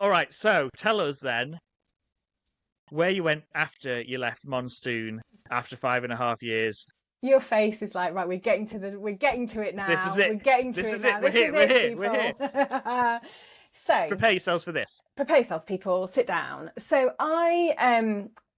All right, so tell us then where you went after you left Monsoon after 5.5 years. Your face is like, right, we're getting to it This now. is it. We're getting to This it is now. it. We're This here. is We're it, here. We're here. people. So, Prepare yourselves for this. prepare yourselves, people. Sit down. So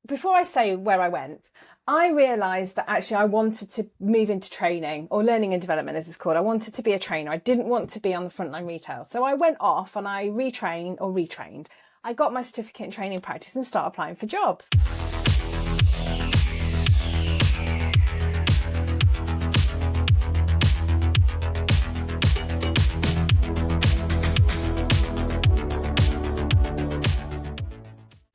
before I say where I went, I realised that actually I wanted to move into training, or learning and development as it's called. I wanted to be a trainer. I didn't want to be on the frontline retail. So I went off and I retrained. I got my certificate in training practice and started applying for jobs.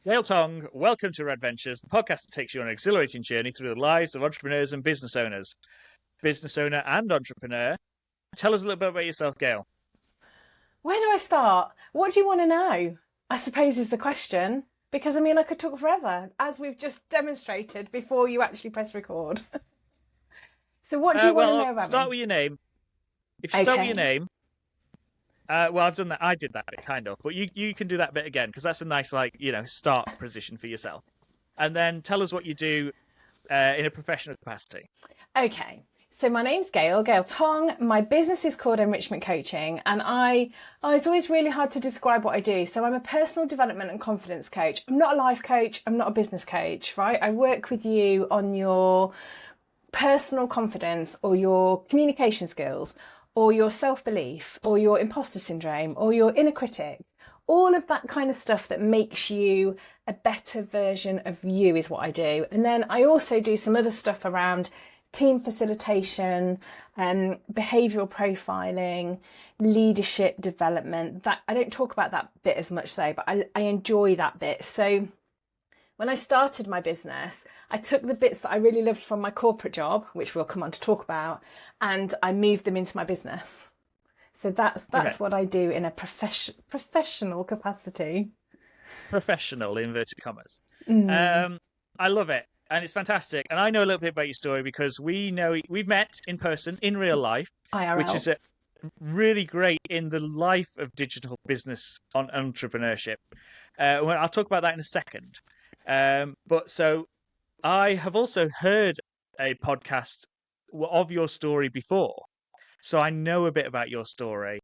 Gayle Tong, welcome to Rad-Ventures, the podcast that takes you on an exhilarating journey through the lives of entrepreneurs and business owners. Business owner and entrepreneur. Tell us a little bit about yourself, Gail. Where do I start? What do you want to know? I suppose is the question. Because, I could talk forever, as we've just demonstrated before you actually press record. So what do you want to know about start me? with your name. If you start with your name, I've done that. I did that bit, kind of. But you can do that bit again, because that's a nice, start position for yourself. And then tell us what you do in a professional capacity. Okay. So my name's Gayle Tong. My business is called Enrichment Coaching, and it's always really hard to describe what I do. So I'm a personal development and confidence coach. I'm not a life coach. I'm not a business coach, right? I work with you on your personal confidence or your communication skills or your self-belief or your imposter syndrome or your inner critic. All of that kind of stuff that makes you a better version of you is what I do. And then I also do some other stuff around team facilitation, behavioural profiling, leadership development. That I don't talk about that bit as much though, but I enjoy that bit. So when I started my business, I took the bits that I really loved from my corporate job, which we'll come on to talk about, and I moved them into my business. So that's Okay. what I do in a professional capacity. Professional, inverted commas. I love it. And it's fantastic. And I know a little bit about your story because we've met in person, in real life, IRL. which is really great in the life of digital business on entrepreneurship. I'll talk about that in a second. But so I have also heard a podcast of your story before. So I know a bit about your story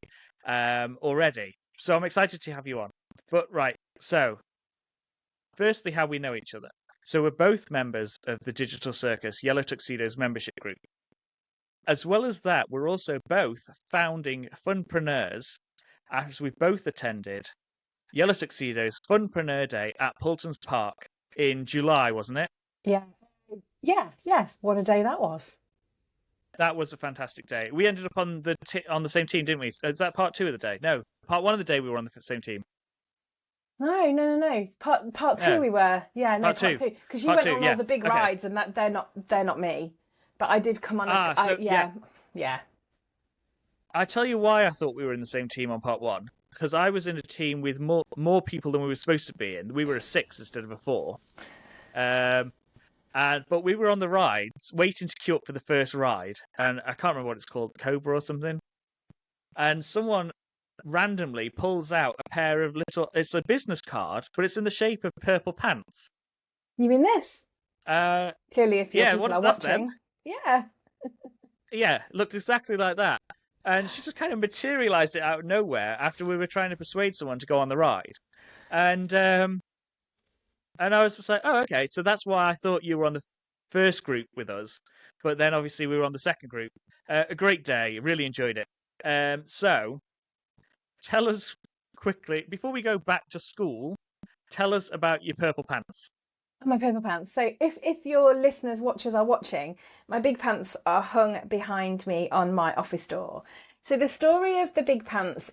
already. So I'm excited to have you on. But right, so firstly, how we know each other. So we're both members of the Digital Circus Yellow Tuxedos membership group. As well as that, we're also both founding funpreneurs, as we both attended Yellow Tuxedos Funpreneur Day at Poultons Park in July, wasn't it? Yeah. What a day that was. That was a fantastic day. We ended up on the same team, didn't we? Is that part 2 of the day? No, part 1 of the day we were on the same team. No. Part 2 we were. Yeah, no, part 2. Because you went on all the big rides, and that they're not me. But I did come on. Yeah. I tell you why I thought we were in the same team on part 1. Because I was in a team with more people than we were supposed to be in. We were a 6 instead of a 4. But we were on the rides, waiting to queue up for the first ride, and I can't remember what it's called, Cobra or something. And someone randomly pulls out a pair of it's a business card, but it's in the shape of purple pants. You mean this? Clearly, if people are watching. Them. Yeah. Yeah, looked exactly like that. And she just kind of materialised it out of nowhere after we were trying to persuade someone to go on the ride. And I was just like, oh, okay, so that's why I thought you were on the first group with us. But then obviously we were on the second group. A great day, really enjoyed it. So tell us quickly, before we go back to school, tell us about your purple pants. My purple pants. So if your watchers are watching, my big pants are hung behind me on my office door. So the story of the big pants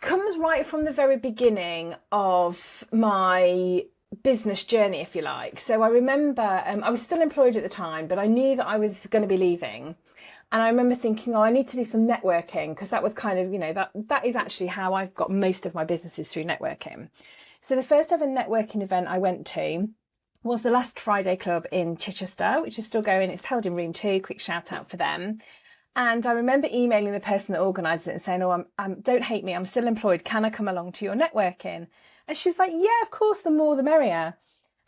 comes right from the very beginning of my business journey, if you like. So I remember I was still employed at the time, but I knew that I was going to be leaving. And I remember thinking, I need to do some networking, because that was kind of, that is actually how I've got most of my businesses, through networking. So the first ever networking event I went to was the Last Friday Club in Chichester, which is still going. It's held in room 2. Quick shout out for them. And I remember emailing the person that organised it and saying, oh, don't hate me, I'm still employed. Can I come along to your networking? And she was like, yeah, of course, the more the merrier.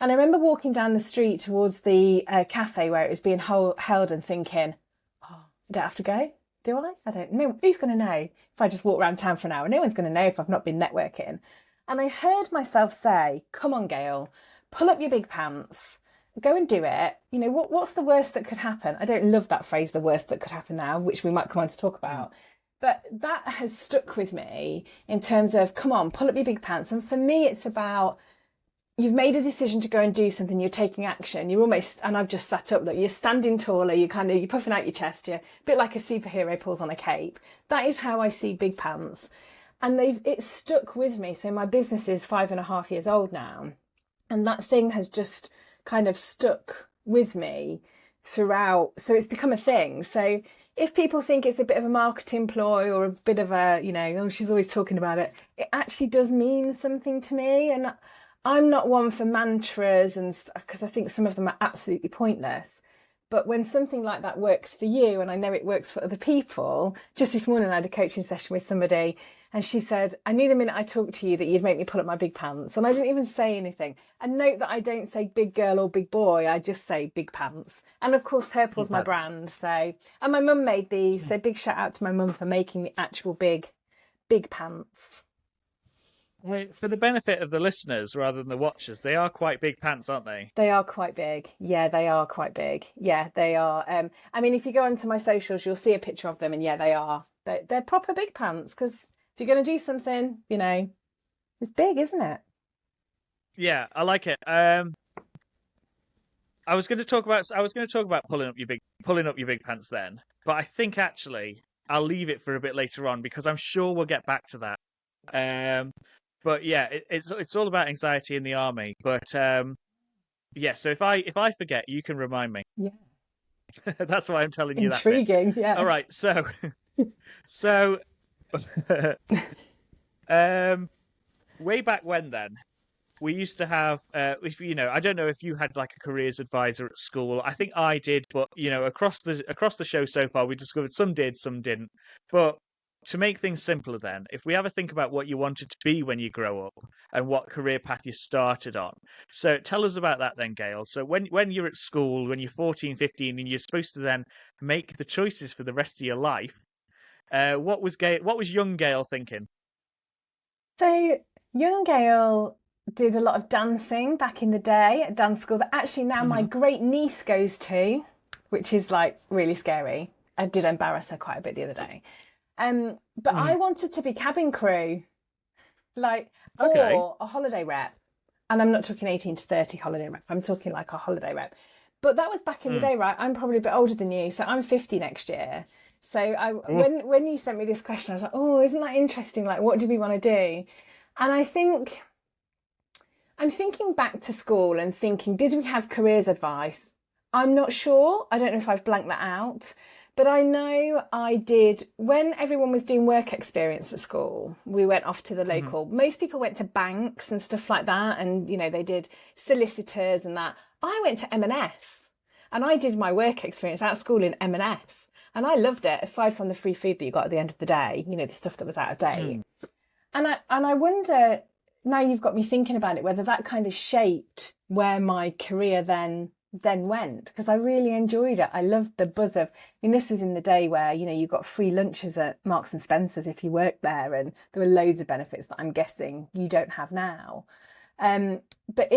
And I remember walking down the street towards the cafe where it was being held and thinking, oh, I don't have to go, do I? I don't know. Who's going to know if I just walk around town for an hour? No one's going to know if I've not been networking. And I heard myself say, come on, Gail, pull up your big pants, go and do it. You know, what's the worst that could happen? I don't love that phrase, the worst that could happen now, which we might come on to talk about. But that has stuck with me in terms of, come on, pull up your big pants. And for me, it's about, you've made a decision to go and do something, you're taking action, you're almost, and I've just sat up, look, you're standing taller, you're puffing out your chest, you're a bit like a superhero pulls on a cape. That is how I see big pants. And it's stuck with me. So my business is 5.5 years old now. And that thing has just kind of stuck with me throughout. So it's become a thing. So if people think it's a bit of a marketing ploy or a bit of a, you know, oh, she's always talking about it, it actually does mean something to me. And I'm not one for mantras, and because I think some of them are absolutely pointless. But when something like that works for you, and I know it works for other people, just this morning I had a coaching session with somebody and she said, I knew the minute I talked to you that you'd make me pull up my big pants. And I didn't even say anything. And note that I don't say big girl or big boy, I just say big pants. And of course, her pulled my brand. So, and my mum made these. So big shout out to my mum for making the actual big pants. For the benefit of the listeners rather than the watchers, they are quite big pants, aren't they? They are quite big. Yeah, they are quite big. Yeah, they are. I mean, if you go onto my socials, you'll see a picture of them. And yeah, they are. They're proper big pants, because if you're going to do something, you know, it's big, isn't it? Yeah, I like it. I was going to talk about pulling up your big pants then, but I think actually I'll leave it for a bit later on because I'm sure we'll get back to that. But yeah, it's all about anxiety in the army. But yeah, so if I forget, you can remind me. Yeah. That's why I'm telling you that. Intriguing, yeah. All right, so way back when then, we used to have, if you know, I don't know if you had like a careers advisor at school. I think I did, but you know, across the show so far, we discovered some did, some didn't. But to make things simpler then, if we have a think about what you wanted to be when you grow up and what career path you started on. So tell us about that then, Gail. So when you're at school, when you're 14, 15, and you're supposed to then make the choices for the rest of your life, what was young Gail thinking? So young Gail did a lot of dancing back in the day at dance school that actually now my great niece goes to, which is like really scary. I did embarrass her quite a bit the other day. But I wanted to be cabin crew, or a holiday rep. And I'm not talking 18 to 30 holiday rep. I'm talking like a holiday rep. But that was back in the day, right? I'm probably a bit older than you. So I'm 50 next year. So when you sent me this question, I was like, oh, isn't that interesting? Like, what do we want to do? And I think I'm thinking back to school and thinking, did we have careers advice? I'm not sure. I don't know if I've blanked that out. But I know I did, when everyone was doing work experience at school, we went off to the local, most people went to banks and stuff like that. And, you know, they did solicitors and that. I went to M&S and I did my work experience at school in M&S. And I loved it, aside from the free food that you got at the end of the day, you know, the stuff that was out of date. And I wonder, now you've got me thinking about it, whether that kind of shaped where my career then went, because I really enjoyed it. I loved the buzz of, I mean, this was in the day where, you know, you got free lunches at Marks and Spencer's if you worked there, and there were loads of benefits that I'm guessing you don't have now. But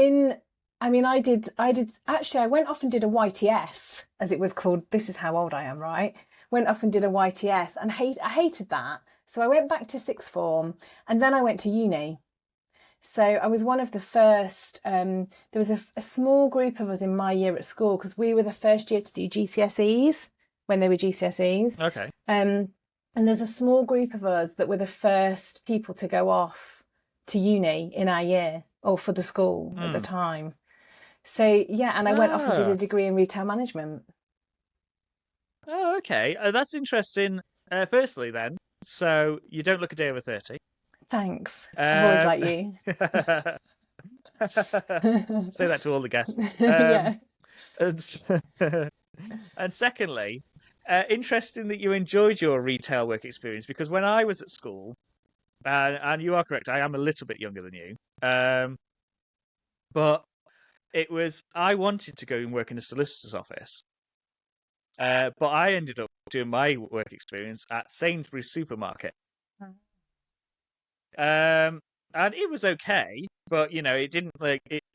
I went off and did a YTS, as it was called. This is how old I am, right? Went off and did a YTS and I hated that. So I went back to sixth form and then I went to uni. So I was one of the first, there was a small group of us in my year at school because we were the first year to do GCSEs when they were GCSEs. Okay. And there's a small group of us that were the first people to go off to uni in our year, or for the school at the time. So, yeah, and I went off and did a degree in retail management. Oh, okay. That's interesting. Firstly then, so you don't look a day over 30. Thanks. I've always liked you. Say that to all the guests. Yeah. And secondly, interesting that you enjoyed your retail work experience, because when I was at school, and you are correct, I am a little bit younger than you, but I wanted to go and work in a solicitor's office, but I ended up doing my work experience at Sainsbury's supermarket. And it was okay, but it didn't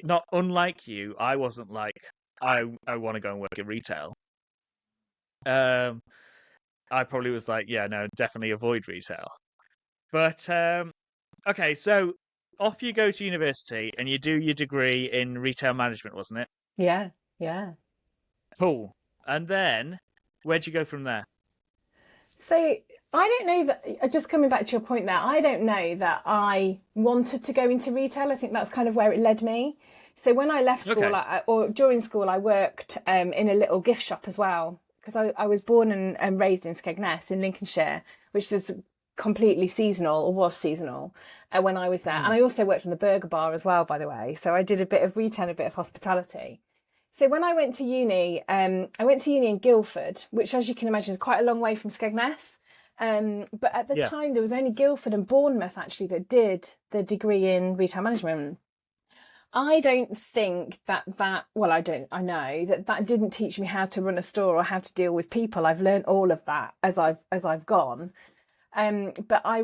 not unlike you. I wasn't like I want to go and work in retail. I probably was like, yeah, no, definitely avoid retail. But okay, so off you go to university and you do your degree in retail management, wasn't it? Yeah, yeah. Cool. And then where'd you go from there? So I don't know that, just coming back to your point there, I don't know that I wanted to go into retail. I think that's kind of where it led me. So when I left school, Okay. or during school, I worked in a little gift shop as well, because I was born and raised in Skegness in Lincolnshire, which was completely seasonal, or was seasonal, when I was there. And I also worked on the burger bar as well, by the way. So I did a bit of retail, a bit of hospitality. So when I went to uni, in Guildford, which, as you can imagine, is quite a long way from Skegness. But at the Yeah. time, there was only Guildford and Bournemouth actually that did the degree in retail management. I don't think I know that didn't teach me how to run a store or how to deal with people. I've learned all of that as I've gone. But I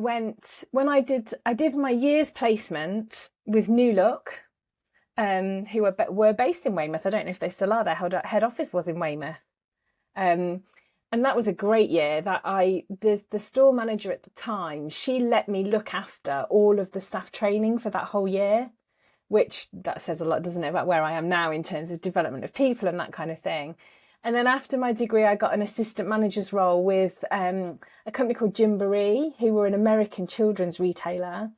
did my year's placement with New Look, who were based in Weymouth. I don't know if they still are. Their head office was in Weymouth. And that was a great year. The store manager at the time, she let me look after all of the staff training for that whole year, which that says a lot, doesn't it, about where I am now in terms of development of people and that kind of thing. And then after my degree, I got an assistant manager's role with a company called Gymboree, who were an American children's retailer.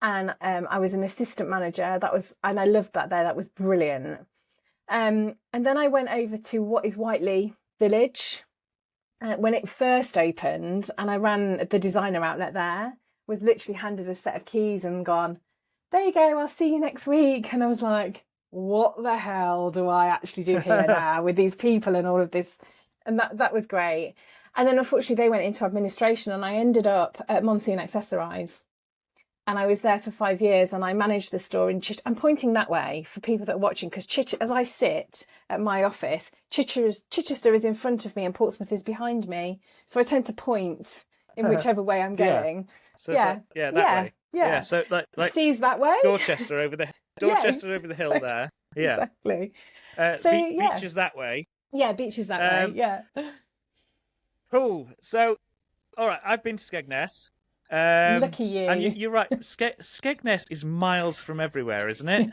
And I was an assistant manager. And I loved that there. That was brilliant. And then I went over to what is Whiteley Village when it first opened, and I ran the designer outlet there. Was literally handed a set of keys and gone, there you go, I'll see you next week. And I was like, what the hell do I actually do here now with these people and all of this? And that was great. And then unfortunately they went into administration, and I ended up at Monsoon Accessorize. And I was there for 5 years, and I managed the store in Chichester. I'm pointing that way for people that are watching, because as I sit at my office, Chichester is in front of me and Portsmouth is behind me. So I tend to point in whichever way I'm going. So that way. Yeah. So like sees that way. Dorchester over the hill there. Yeah. Exactly. Beaches that way. Yeah, beaches that way. Yeah. Cool. So, all right, I've been to Skegness. Lucky you. And you're right. Skegness is miles from everywhere, isn't it?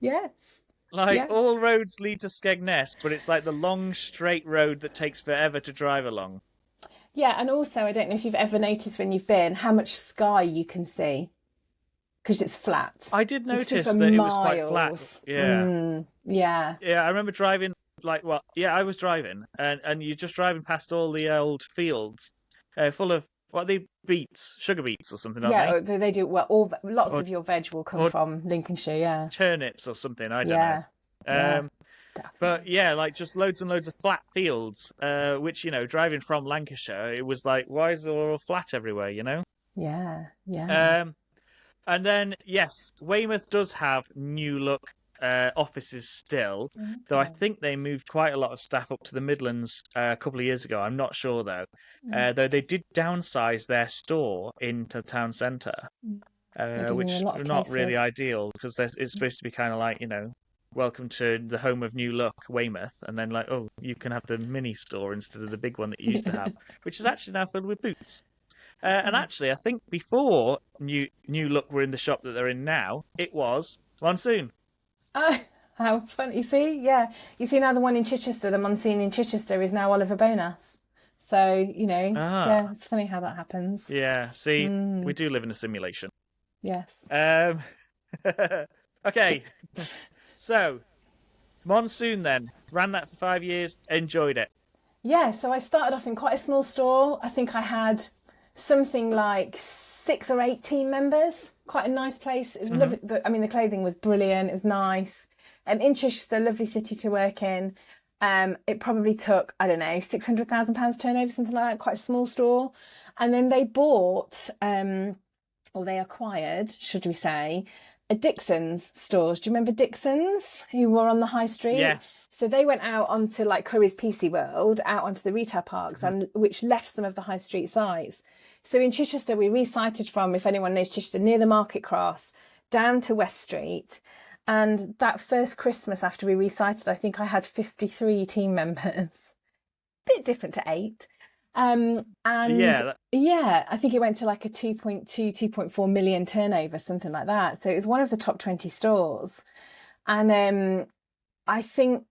Yes. All roads lead to Skegness, but it's like the long straight road that takes forever to drive along. Yeah, and also I don't know if you've ever noticed when you've been how much sky you can see, because it's flat. I did notice that it was quite flat. Yeah. Yeah. Yeah, I remember driving. I was driving, and you're just driving past all the old fields, full of what are they, sugar beets or something, aren't they do. Well, lots of your veg will come from Lincolnshire, yeah. Turnips or something, I don't know. But yeah, just loads and loads of flat fields, which, driving from Lancashire, it was like, why is there all flat everywhere, Yeah. And then, yes, Weymouth does have New Look offices still, though I think they moved quite a lot of staff up to the Midlands a couple of years ago. I'm not sure though. Though they did downsize their store into town centre, which is not really ideal, because it's supposed to be kind of like, welcome to the home of New Look, Weymouth, and then you can have the mini store instead of the big one that you used to have, which is actually now filled with Boots. And actually, I think before New Look were in the shop that they're in now, it was Monsoon. Oh, how funny. You see, yeah. You see now the one in Chichester, the Monsoon in Chichester, is now Oliver Bonath. So, yeah, it's funny how that happens. Yeah, see, we do live in a simulation. Yes. Okay. So, Monsoon then. Ran that for 5 years, enjoyed it. Yeah, so I started off in quite a small store. I think I had something like 6 or 8 team members. Quite a nice place. It was lovely. I mean, the clothing was brilliant. It was nice. In Chichester, lovely city to work in. It probably took, I don't know, £600,000 turnover, something like that, quite a small store. And then they bought, or they acquired, should we say, a Dixon's stores. Do you remember Dixon's, who were on the high street? Yes. So they went out onto like Curry's PC World, out onto the retail parks, and which left some of the high street sites. So in Chichester, we resited from, if anyone knows Chichester, near the Market Cross, down to West Street. And that first Christmas after we resited, I think I had 53 team members. A bit different to 8. And I think it went to like a 2.4 million turnover, something like that. So it was one of the top 20 stores. And I think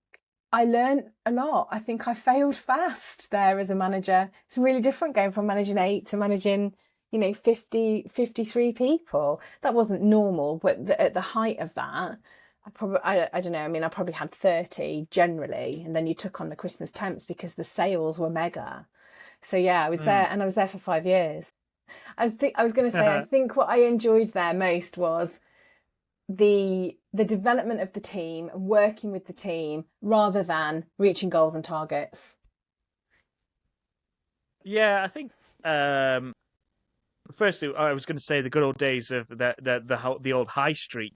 I learned a lot. I think I failed fast there as a manager. It's really different going from managing 8 to managing, 53 people. That wasn't normal, but at the height of that, I don't know. I mean, I probably had 30 generally, and then you took on the Christmas temps because the sales were mega. So yeah, I was there, and I was there for 5 years. I was going to say, I think what I enjoyed there most was the development of the team, working with the team, rather than reaching goals and targets. Yeah, I think. Firstly, I was going to say the good old days of the old high street,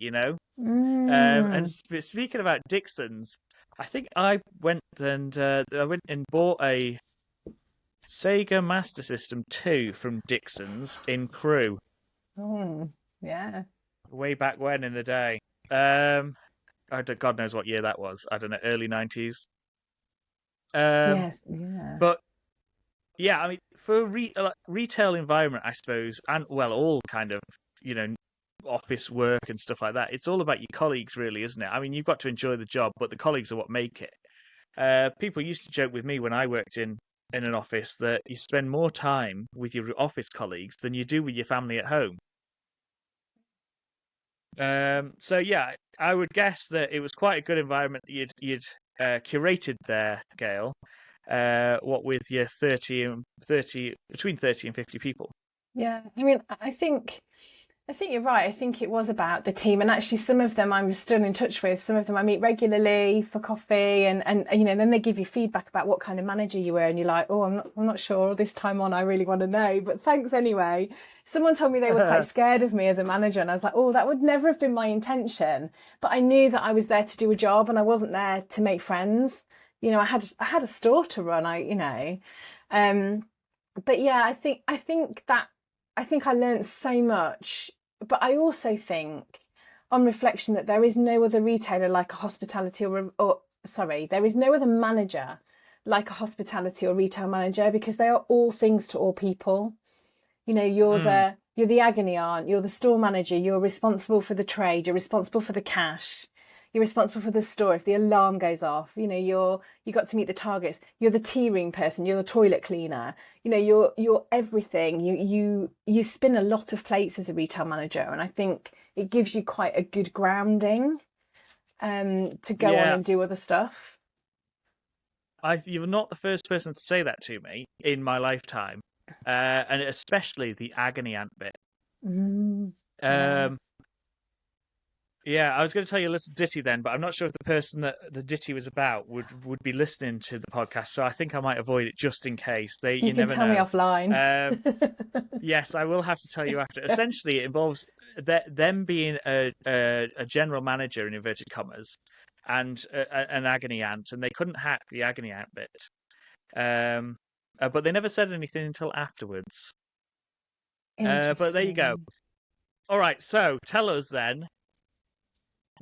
And speaking about Dixon's, I think I went and bought a Sega Master System 2 from Dixon's in Crewe. Oh, yeah. Way back when in the day. God knows what year that was. I don't know, early 90s. Yes, yeah. But yeah, I mean, for a retail environment, I suppose, and all kind of, office work and stuff like that, it's all about your colleagues, really, isn't it? I mean, you've got to enjoy the job, but the colleagues are what make it. People used to joke with me when I worked in an office that you spend more time with your office colleagues than you do with your family at home. So yeah, I would guess that it was quite a good environment that you'd curated there, Gail. What with your 30 between 30 and 50 people. Yeah, I mean, I think you're right. I think it was about the team, and actually some of them I'm still in touch with. Some of them I meet regularly for coffee, and then they give you feedback about what kind of manager you were, and you're like, oh, I'm not sure. This time on, I really want to know, but thanks anyway. Someone told me they were quite scared of me as a manager, and I was like, oh, that would never have been my intention. But I knew that I was there to do a job, and I wasn't there to make friends. I had a store to run. But yeah, I think I learned so much. But I also think, on reflection, that there is no other retailer like a hospitality there is no other manager like a hospitality or retail manager, because they are all things to all people. You're the agony aunt, you're the store manager, you're responsible for the trade, you're responsible for the cash, you're responsible for the store. If the alarm goes off, you got to meet the targets. You're the tea room person. You're the toilet cleaner. You're everything. You spin a lot of plates as a retail manager, and I think it gives you quite a good grounding to go on and do other stuff. You're not the first person to say that to me in my lifetime, and especially the agony aunt bit. Yeah, I was going to tell you a little ditty then, but I'm not sure if the person that the ditty was about would be listening to the podcast, so I think I might avoid it just in case. You never know. You can tell me offline. Yes, I will have to tell you after. Essentially, it involves them being a general manager, in inverted commas, and an agony aunt, and they couldn't hack the agony aunt bit. But they never said anything until afterwards. But there you go. All right, so tell us then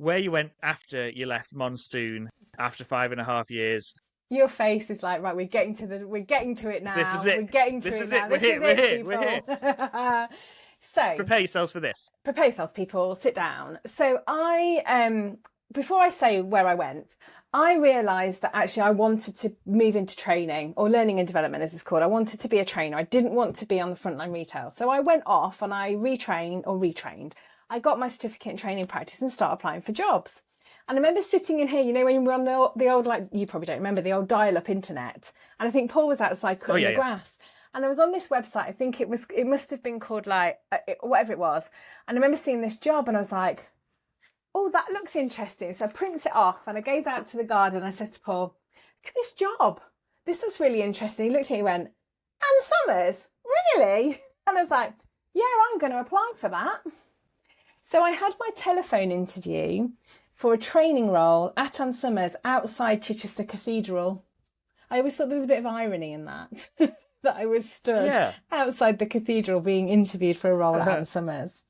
where you went after you left Monsoon after 5.5 years. Your face is like, right, we're getting to it now. This is it. We're getting to it now. We're here. So prepare yourselves for this. Prepare yourselves, people. Sit down. So before I say where I went, I realised that actually I wanted to move into training, or learning and development as it's called. I wanted to be a trainer. I didn't want to be on the frontline retail. So I went off and I retrained. I got my certificate in training practice and started applying for jobs. And I remember sitting in here, when you were on the old, like, you probably don't remember, the old dial-up internet. And I think Paul was outside cutting the grass. And I was on this website, I think it must have been called whatever it was. And I remember seeing this job and I was like, oh, that looks interesting. So I prints it off and I goes out to the garden and I said to Paul, look at this job. This looks really interesting. He looked at me and went, Ann Summers? Really? And I was like, yeah, I'm going to apply for that. So I had my telephone interview for a training role at Ann Summers outside Chichester Cathedral. I always thought there was a bit of irony in that, that I was stood outside the cathedral being interviewed for a role at Ann Summers.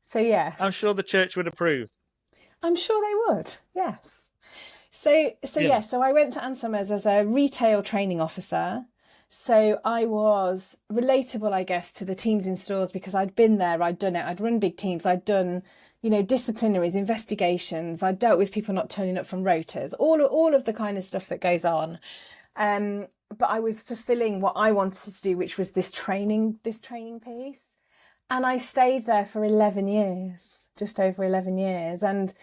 So, yes. I'm sure the church would approve. I'm sure they would, yes. So I went to Ann Summers as a retail training officer. So I was relatable, I guess, to the teams in stores because I'd been there, I'd done it, I'd run big teams, I'd done, disciplinaries, investigations, I'd dealt with people not turning up from rotas, all of the kind of stuff that goes on. But I was fulfilling what I wanted to do, which was this training piece. And I stayed there for 11 years, just over 11 years. And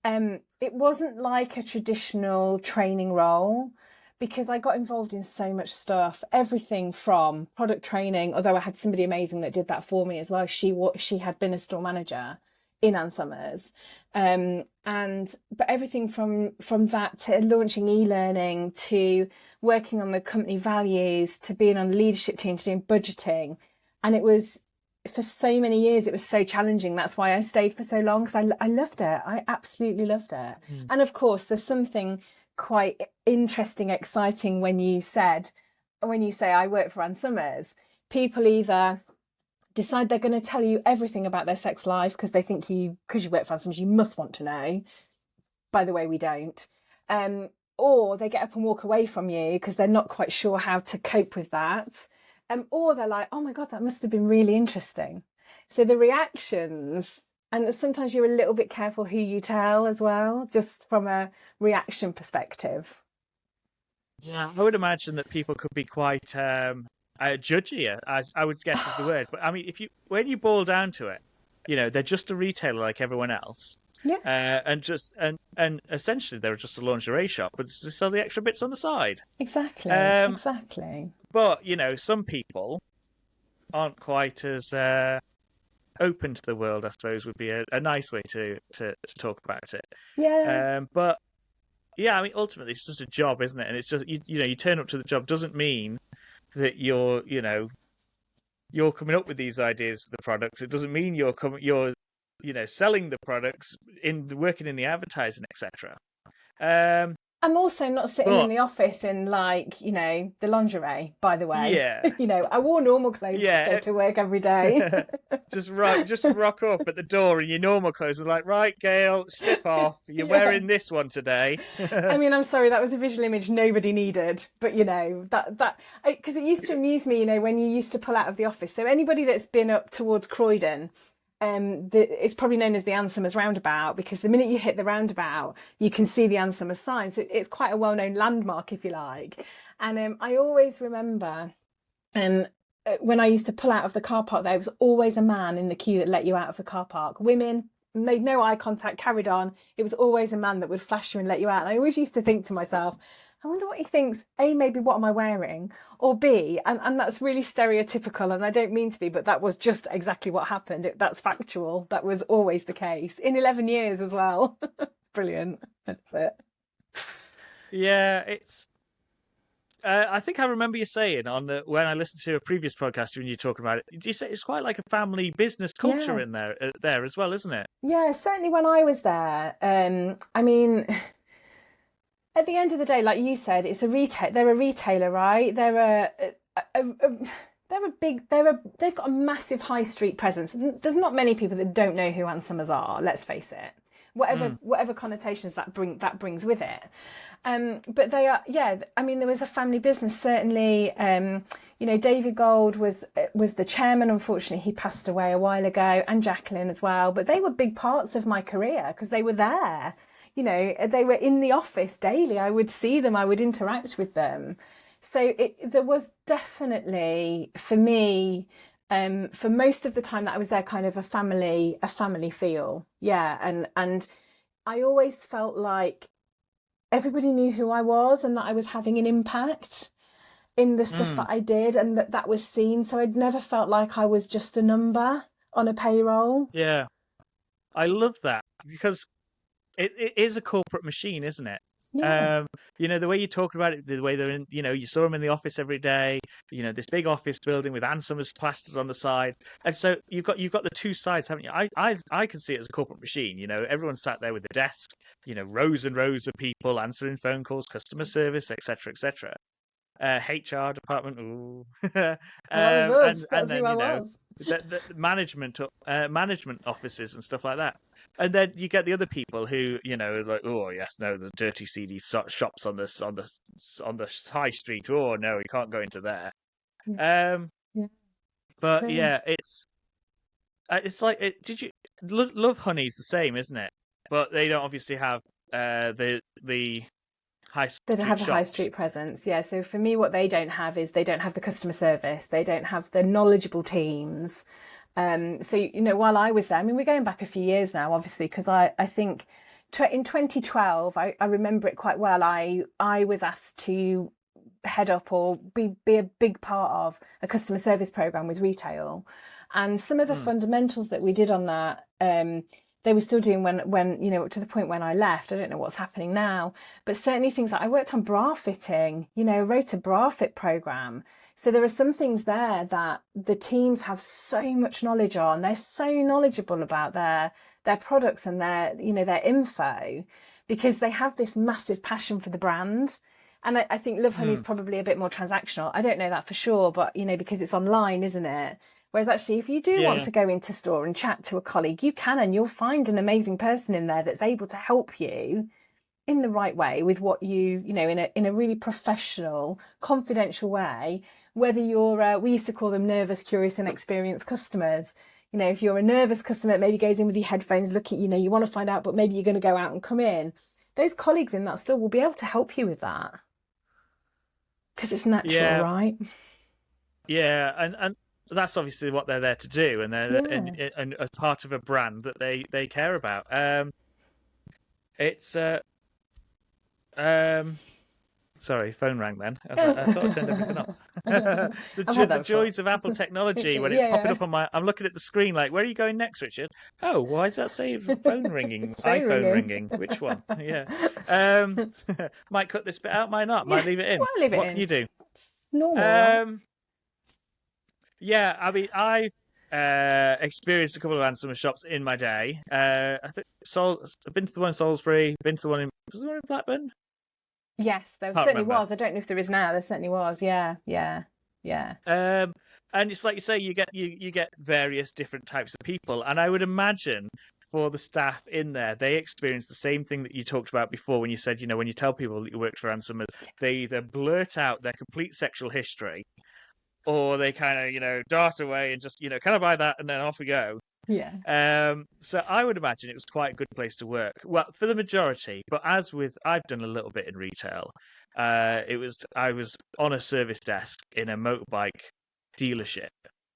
it wasn't like a traditional training role because I got involved in so much stuff, everything from product training, although I had somebody amazing that did that for me as well. She had been a store manager in Ann Summers. But everything from that to launching e-learning to working on the company values to being on the leadership team to doing budgeting. And it was, for so many years, it was so challenging. That's why I stayed for so long, because I loved it. I absolutely loved it. And of course, there's something quite interesting, exciting when you say I work for Ann Summers. People either decide they're going to tell you everything about their sex life because they think because you work for Ann Summers, you must want to know. By the way, we don't. Or they get up and walk away from you because they're not quite sure how to cope with that. Or they're like, oh my God, that must have been really interesting. So the reactions, and sometimes you're a little bit careful who you tell as well, just from a reaction perspective. Yeah, I would imagine that people could be quite judgy, as I would guess is the word. But I mean, when you boil down to it, they're just a retailer like everyone else. Yeah. And essentially they're just a lingerie shop, but they sell the extra bits on the side. Exactly. Exactly. But some people aren't quite as open to the world, I suppose, would be a nice way to talk about it. Yeah. But yeah, I mean, ultimately it's just a job, isn't it? And it's just you turn up to the job doesn't mean that you're coming up with these ideas for the products. It doesn't mean you're selling the products, working in the advertising, etc. I'm also not sitting in the office in the lingerie, by the way. Yeah. I wore normal clothes to go to work every day. just rock up at the door in your normal clothes and like, right, Gail, strip off. You're wearing this one today. I mean, I'm sorry, that was a visual image nobody needed. But, that because it used to amuse me, when you used to pull out of the office. So anybody that's been up towards Croydon, it's probably known as the Ann Summers roundabout, because the minute you hit the roundabout, you can see the Ann Summers sign. So it's quite a well-known landmark, if you like. And I always remember when I used to pull out of the car park, there was always a man in the queue that let you out of the car park. Women made no eye contact, carried on. It was always a man that would flash you and let you out. And I always used to think to myself, I wonder what he thinks. A, maybe what am I wearing? Or B, and that's really stereotypical, and I don't mean to be, but that was just exactly what happened. That's factual. That was always the case. In 11 years as well. Brilliant. That's it. Yeah, it's... I think I remember you saying when I listened to a previous podcast when you were talking about it, did you say it's quite like a family business culture in there as well, isn't it? Yeah, certainly when I was there. I mean... At the end of the day, like you said, they're a retailer, right? They've got a massive high street presence. There's not many people that don't know who Ann Summers are, let's face it. Whatever connotations that brings with it. But they are, I mean, there was a family business, certainly. David Gold was the chairman. Unfortunately, he passed away a while ago, and Jacqueline as well. But they were big parts of my career because they were there. They were in the office daily. I would see them. I would interact with them. So there was definitely, for me, for most of the time that I was there, kind of a family feel. Yeah. And I always felt like everybody knew who I was and that I was having an impact in the stuff that I did, and that was seen. So I'd never felt like I was just a number on a payroll. Yeah. I love that because it is a corporate machine, isn't it? Yeah. The way you talk about it, the way they're in, you saw them in the office every day, this big office building with Ansomers plastered on the side. And so you've got the two sides, haven't you? I can see it as a corporate machine. Everyone sat there with a desk, rows and rows of people answering phone calls, customer service, etc., etc. HR department, ooh. Well, that was us. And That's who then I was. the management offices and stuff like that. And then you get the other people who, like, oh yes, no, the dirty, seedy shops on the high street. Oh no, we can't go into there. Yeah, Um, yeah, it's but true. yeah, it's like it. Did you Love Honey's the same, isn't it? But they don't obviously have the high They don't street have the high shops. street presence. Yeah. So for me, what they don't have is they don't have the customer service. They don't have the knowledgeable teams. So, while I was there, I mean, we're going back a few years now, obviously, because I think in 2012, I remember it quite well. I was asked to head up or be a big part of a customer service program with retail. And some of the fundamentals that we did on that, they were still doing when up to the point when I left. I don't know what's happening now, but certainly things like I worked on bra fitting, wrote a bra fit program. So there are some things there that the teams have so much knowledge on. They're so knowledgeable about their products and their info, because they have this massive passion for the brand. And I think Love Honey is probably a bit more transactional. I don't know that for sure, but because it's online, isn't it? Whereas actually, if you do want Yeah. to go into store and chat to a colleague, you can, and you'll find an amazing person in there that's able to help you in the right way with what in a really professional, confidential way. Whether you're, we used to call them nervous, curious, and experienced customers. If you're a nervous customer that maybe goes in with your headphones, looking, you want to find out, but maybe you're going to go out and come in. Those colleagues in that store will be able to help you with that because it's natural, Yeah. right? Yeah, and that's obviously what they're there to do, and they're Yeah. and as part of a brand that they care about. It's um, Sorry, phone rang. Then I thought I turned everything off. I've had The that before. joys of Apple technology when it's popping Yeah. up on my. I'm looking at the screen like, where are you going next, Richard? Oh, why does that say phone ringing? It's phone iPhone ringing. ringing. Which one? Yeah. Um, might cut this bit out. Might not. Might leave it in. Well, leave it What in. can you do? Normal, right? Yeah, I mean, I've experienced a couple of Answer shops in my day. I think I've been to the one in Salisbury, been to the one in was there one in Blackburn? Yes, there Can't certainly remember. was. I don't know if there is now. There certainly was. Yeah, yeah, yeah. And it's like you say, you get various different types of people, and I would imagine for the staff in there, they experience the same thing that you talked about before when you said, when you tell people that you worked for Ansomers, they either blurt out their complete sexual history, or they kind of dart away and just can I buy that, and then off we go. Yeah. So I would imagine it was quite a good place to work. Well, for the majority, but I've done a little bit in retail. I was on a service desk in a motorbike dealership.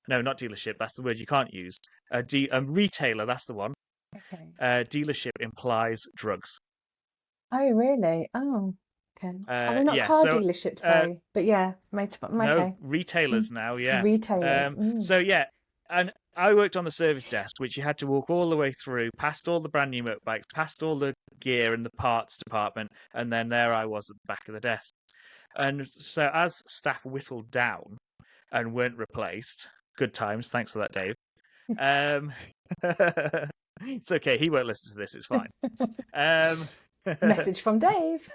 No, not dealership. That's the word you can't use. A retailer. That's the one. Okay. Dealership implies drugs. Oh, really? Oh, okay. Are they not Yeah. car So dealerships uh, though? But yeah, no, okay. retailers now. Yeah. Retailers. So yeah, and I worked on the service desk, which you had to walk all the way through, past all the brand new motorbikes, past all the gear and the parts department, and then there I was at the back of the desk. And so as staff whittled down and weren't replaced, good times, thanks for that, Dave. Um, it's okay, he won't listen to this, it's fine. Um, Message from Dave.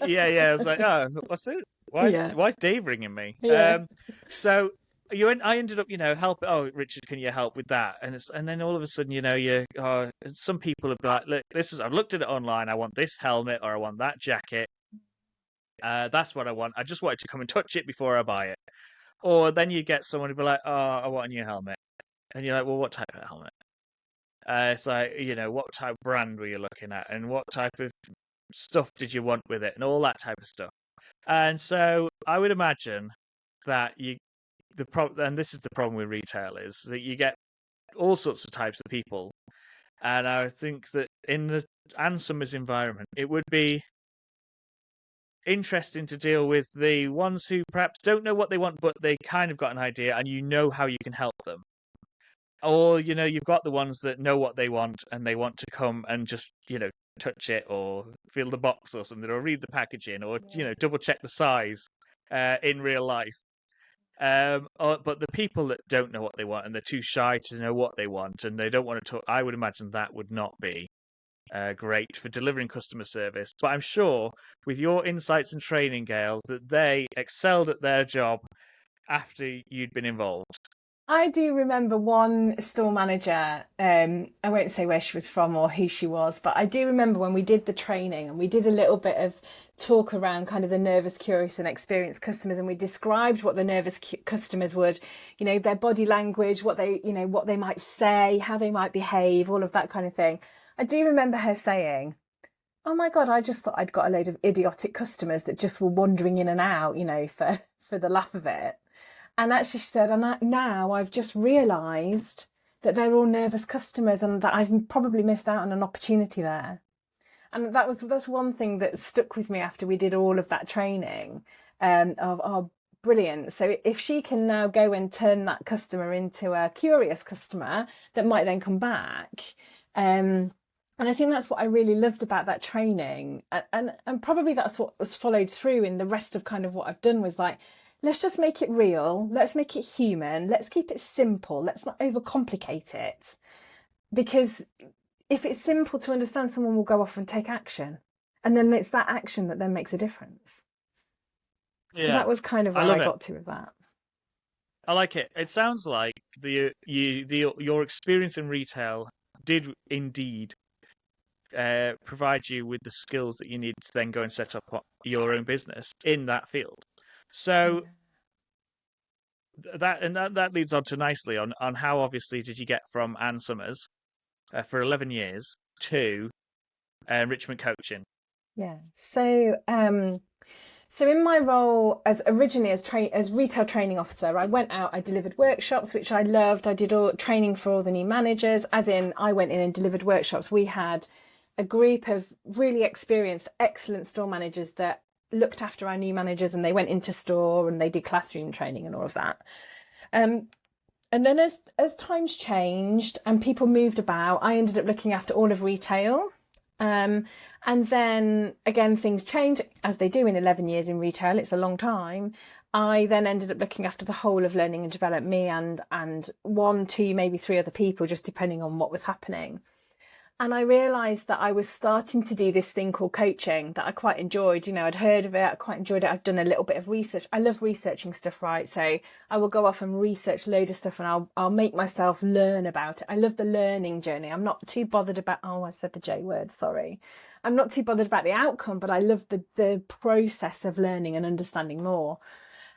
yeah, I was like, oh, what's it? Yeah. Why is Dave ringing me? Yeah. So I ended up, help. Oh, Richard, can you help with that? And then all of a sudden, some people have been like, look, I've looked at it online. I want this helmet or I want that jacket. That's what I want. I just wanted to come and touch it before I buy it. Or then you get someone who'd be like, oh, I want a new helmet, and you're like, well, what type of helmet? It's like, what type of brand were you looking at, and what type of stuff did you want with it, and all that type of stuff. And so I would imagine that and this is the problem with retail, is that you get all sorts of types of people. And I think that in the Ansomers environment, it would be interesting to deal with the ones who perhaps don't know what they want, but they kind of got an idea, and how you can help them. Or, you've got the ones that know what they want, and they want to come and just, touch it or feel the box or something, or read the packaging, or double check the size in real life. But the people that don't know what they want and they're too shy to know what they want and they don't want to talk, I would imagine that would not be great for delivering customer service. But I'm sure with your insights and training, Gail, that they excelled at their job after you'd been involved. I do remember one store manager, I won't say where she was from or who she was, but I do remember when we did the training and we did a little bit of talk around kind of the nervous, curious and experienced customers, and we described what the nervous customers would, their body language, what they might say, how they might behave, all of that kind of thing. I do remember her saying, "Oh my God, I just thought I'd got a load of idiotic customers that just were wandering in and out, for the laugh of it." And actually she said, "And now I've just realised that they're all nervous customers and that I've probably missed out on an opportunity there." And that's one thing that stuck with me after we did all of that training, brilliant. So if she can now go and turn that customer into a curious customer that might then come back. And I think that's what I really loved about that training. And probably that's what was followed through in the rest of kind of what I've done, was like, let's just make it real. Let's make it human. Let's keep it simple. Let's not overcomplicate it. Because if it's simple to understand, someone will go off and take action. And then it's that action that then makes a difference. Yeah. So that was kind of where I got to with that. I like it. It sounds like your experience in retail did indeed provide you with the skills that you need to then go and set up your own business in that field. So that leads on to nicely on how obviously did you get from Ann Summers for 11 years to Enrichment coaching. Yeah. So in my role originally as retail training officer, I went out, I delivered workshops, which I loved. I did all training for all the new managers, as in I went in and delivered workshops. We had a group of really experienced, excellent store managers that looked after our new managers, and they went into store and they did classroom training and all of that. And then as times changed and people moved about, I ended up looking after all of retail. And then again, things change, as they do in 11 years in retail. It's a long time. I then ended up looking after the whole of learning and develop, me and 1, 2, maybe 3 other people, just depending on what was happening. And I realised that I was starting to do this thing called coaching that I quite enjoyed. I'd heard of it. I quite enjoyed it. I've done a little bit of research. I love researching stuff, right? So I will go off and research a load of stuff, and I'll make myself learn about it. I love the learning journey. I'm not too bothered about, I said the J word, sorry. I'm not too bothered about the outcome, but I love the process of learning and understanding more.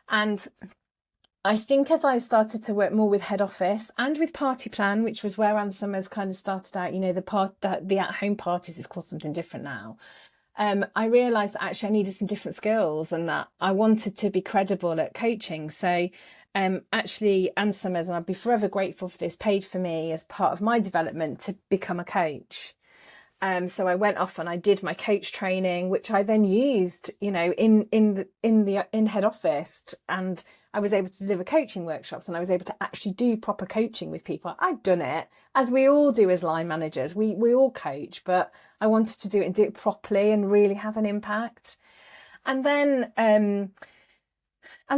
And I think as I started to work more with head office and with Party Plan, which was where Ann Summers kind of started out, the at-home parties is called something different now. I realised that actually I needed some different skills and that I wanted to be credible at coaching. So actually Ann Summers, and I'd be forever grateful for this, paid for me as part of my development to become a coach. So I went off and I did my coach training, which I then used, in head office, and I was able to deliver coaching workshops, and I was able to actually do proper coaching with people. I'd done it, as we all do as line managers. We all coach, but I wanted to do it and do it properly and really have an impact. And then Ann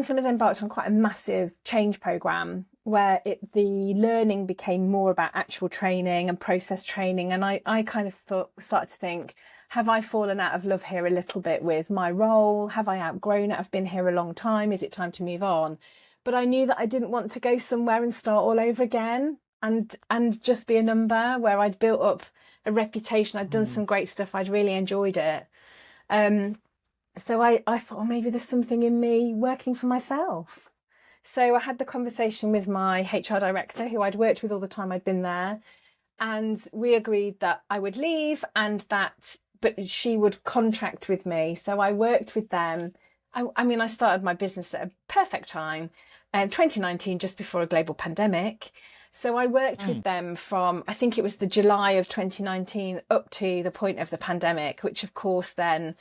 Summers embarked on quite a massive change program where the learning became more about actual training and process training. And I kind of started to think, have I fallen out of love here a little bit with my role? Have I outgrown it? I've been here a long time. Is it time to move on? But I knew that I didn't want to go somewhere and start all over again and just be a number, where I'd built up a reputation. I'd done some great stuff. I'd really enjoyed it. So I thought, maybe there's something in me working for myself. So I had the conversation with my HR director, who I'd worked with all the time I'd been there. And we agreed that I would leave but she would contract with me. So I worked with them. I started my business at a perfect time, 2019, just before a global pandemic. So I worked with them from, I think it was the July of 2019 up to the point of the pandemic, which of course then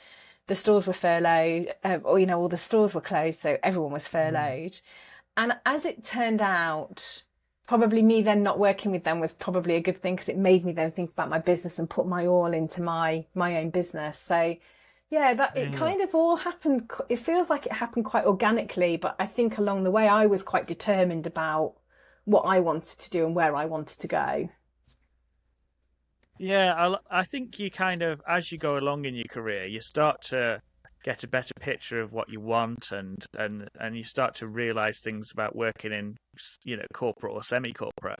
the stores were furloughed, or, all the stores were closed. So everyone was furloughed. And as it turned out, probably me then not working with them was probably a good thing, because it made me then think about my business and put my all into my own business. So yeah, that it kind of all happened. It feels like it happened quite organically, but I think along the way I was quite determined about what I wanted to do and where I wanted to go. Yeah, I think you kind of, as you go along in your career, you start to get a better picture of what you want, and you start to realize things about working in, corporate or semi-corporate,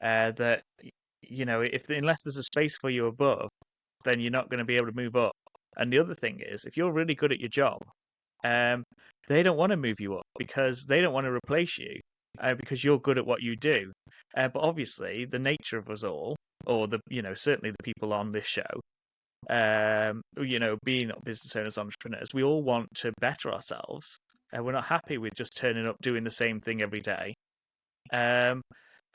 that, if unless there's a space for you above, then you're not going to be able to move up. And the other thing is, if you're really good at your job, um, they don't want to move you up because they don't want to replace you, because you're good at what you do. But obviously, the nature of us all, or certainly the people on this show, being business owners, entrepreneurs, we all want to better ourselves. And we're not happy with just turning up doing the same thing every day. Um,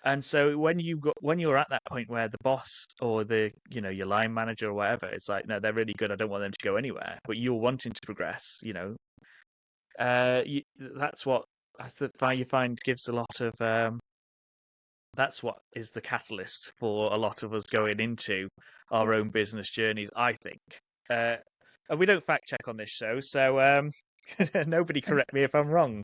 and so when you're at that point where the boss or your line manager or whatever, it's like, no, they're really good. I don't want them to go anywhere. But you're wanting to progress. That's what you find gives a lot of. That's what is the catalyst for a lot of us going into our own business journeys, I think. And we don't fact check on this show, so nobody correct me if I'm wrong.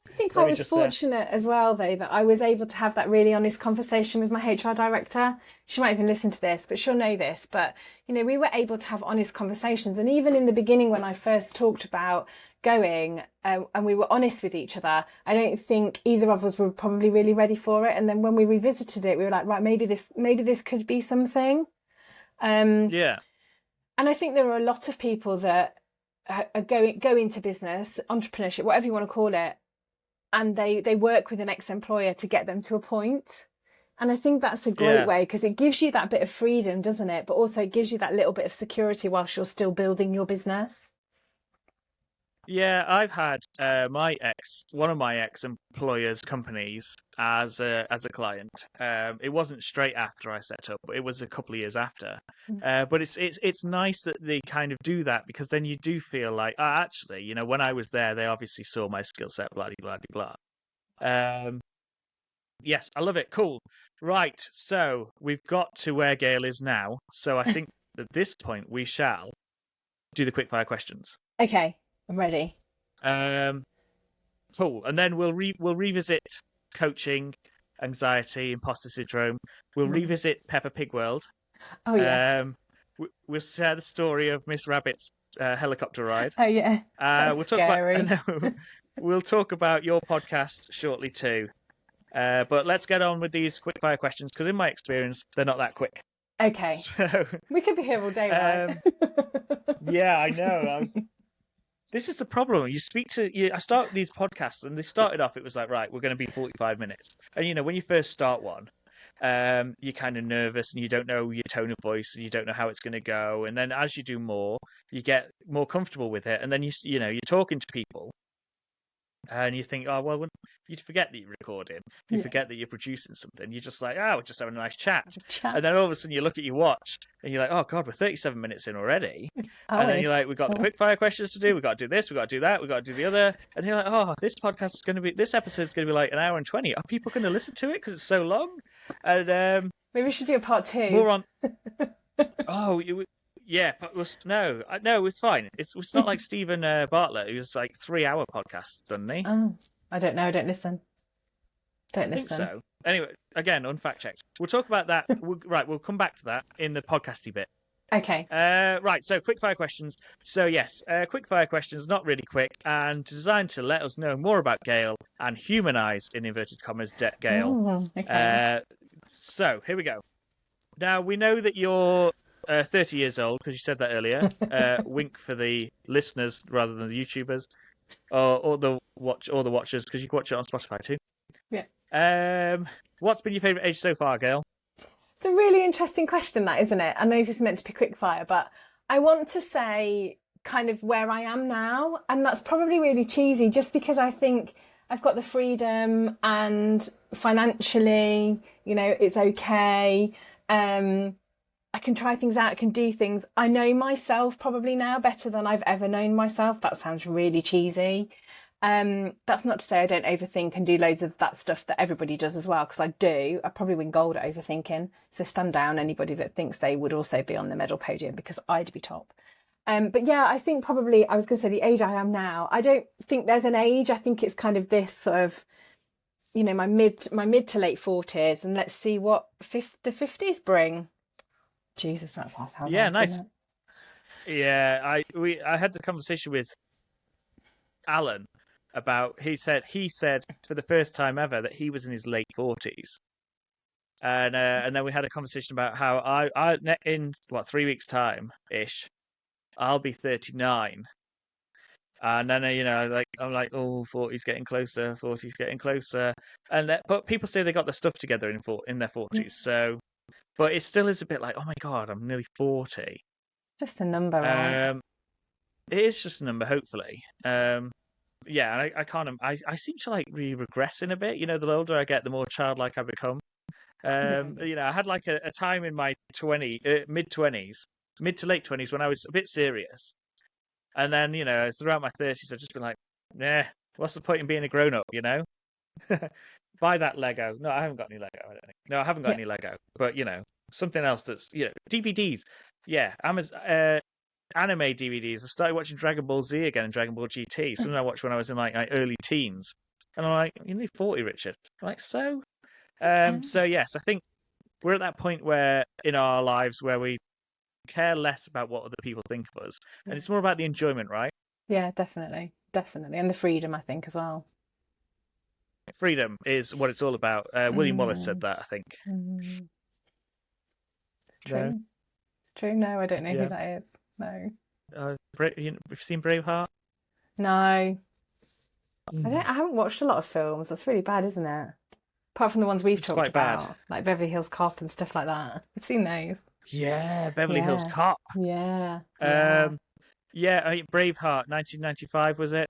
I think I Let me was just fortunate as well, though, that I was able to have that really honest conversation with my HR director. She might even listen to this, but she'll know this. But, we were able to have honest conversations. And even in the beginning, when I first talked about going, and we were honest with each other, I don't think either of us were probably really ready for it. And then when we revisited it, we were like, right, maybe this could be something. Yeah. And I think there are a lot of people that are go into business, entrepreneurship, whatever you want to call it, and they work with an ex-employer to get them to a point. And I think that's a great way, because it gives you that bit of freedom, doesn't it? But also it gives you that little bit of security whilst you're still building your business. Yeah, I've had one of my ex-employers' companies as a client. It wasn't straight after I set up, but it was a couple of years after. But it's nice that they kind of do that, because then you do feel like, actually, when I was there, they obviously saw my skill set, blah blah blah blah. Yes, I love it. Cool. Right, so we've got to where Gail is now. So I think at this point we shall do the quickfire questions. Okay, I'm ready. Cool. And then we'll revisit coaching, anxiety, imposter syndrome. We'll revisit Peppa Pig World. Oh yeah. We'll share the story of Miss Rabbit's helicopter ride. Oh yeah. We'll talk about we'll talk about your podcast shortly too. But let's get on with these quickfire questions, because in my experience, they're not that quick. Okay. So we could be here all day, right? Yeah, I know. This is the problem. I start these podcasts, and they started off, it was like, right, we're going to be 45 minutes. And, when you first start one, you're kind of nervous, and you don't know your tone of voice, and you don't know how it's going to go. And then as you do more, you get more comfortable with it. And then, you're talking to people, and you think, oh, well, you forget that you're recording. You forget that you're producing something. You're just like, we're just having a nice chat. And then all of a sudden you look at your watch and you're like, oh, God, we're 37 minutes in already. And then you're like, we've got the quickfire questions to do. We've got to do this. We've got to do that. We've got to do the other. And you're like, oh, this episode is going to be like an hour and 20. Are people going to listen to it because it's so long? And maybe we should do a part 2. More on. Yeah, but no, it's fine. It's not like Stephen Bartlett, who's like 3-hour podcasts, doesn't he? Oh, I don't know. I don't listen. I think so. Anyway, again, unfact checked. We'll talk about that. We'll come back to that in the podcasty bit. Okay. Right, so quickfire questions. So yes, quickfire questions, not really quick, and designed to let us know more about Gail and humanise, in inverted commas, Gail. Oh, okay. So here we go. Now we know that you're 30 years old, because you said that earlier. Wink for the listeners rather than the YouTubers, or the watchers, because you can watch it on Spotify too. Yeah. What's been your favourite age so far, Gail? It's a really interesting question, that, isn't it? I know this is meant to be quickfire, but I want to say kind of where I am now, and that's probably really cheesy, just because I think I've got the freedom, and financially, it's okay. I can try things out, I can do things. I know myself probably now better than I've ever known myself. That sounds really cheesy. That's not to say I don't overthink and do loads of that stuff that everybody does as well, because I do. I probably win gold at overthinking. So stand down anybody that thinks they would also be on the medal podium, because I'd be top. But yeah, I think probably, I was going to say the age I am now, I don't think there's an age. I think it's kind of this sort of, my mid to late 40s, and let's see what the 50s bring. Jesus, that sounds Yeah, old, nice. doesn't it? Yeah, I had the conversation with Alan about he said for the first time ever that he was in his late 40s. And then we had a conversation about how I in 3 weeks time ish I'll be 39. And then I'm like, oh, 40's getting closer, 40's getting closer. But people say they got their stuff together in their 40s. So but it still is a bit like, oh my god, I'm nearly 40. Just a number, right? It is just a number, hopefully. Yeah, I can't. I seem to like be regressing a bit. The older I get, the more childlike I become. I had like a time in my mid 20s, mid to late 20s when I was a bit serious, and then throughout my 30s, I've just been like, nah, what's the point in being a grown up? Buy that Lego. No, I haven't got any Lego. I don't think. No, I haven't got any Lego. But something else that's DVDs. Yeah, Amazon. Anime DVDs. I started watching Dragon Ball Z again and Dragon Ball GT. Something I watched when I was in like my early teens. And I'm like, you're nearly 40, Richard. I'm like, so? So yes, I think we're at that point where in our lives where we care less about what other people think of us. And it's more about the enjoyment, right? Yeah, definitely. Definitely. And the freedom, I think, as well. Freedom is what it's all about. William Wallace said that, I think. True. No? True. No, I don't know who that is. No. You've seen Braveheart? No. I haven't watched a lot of films. That's really bad, isn't it? Apart from the ones we've talked about, like Beverly Hills Cop and stuff like that. I've seen those. Yeah, Beverly Hills Cop. Yeah. Braveheart, 1995 was it?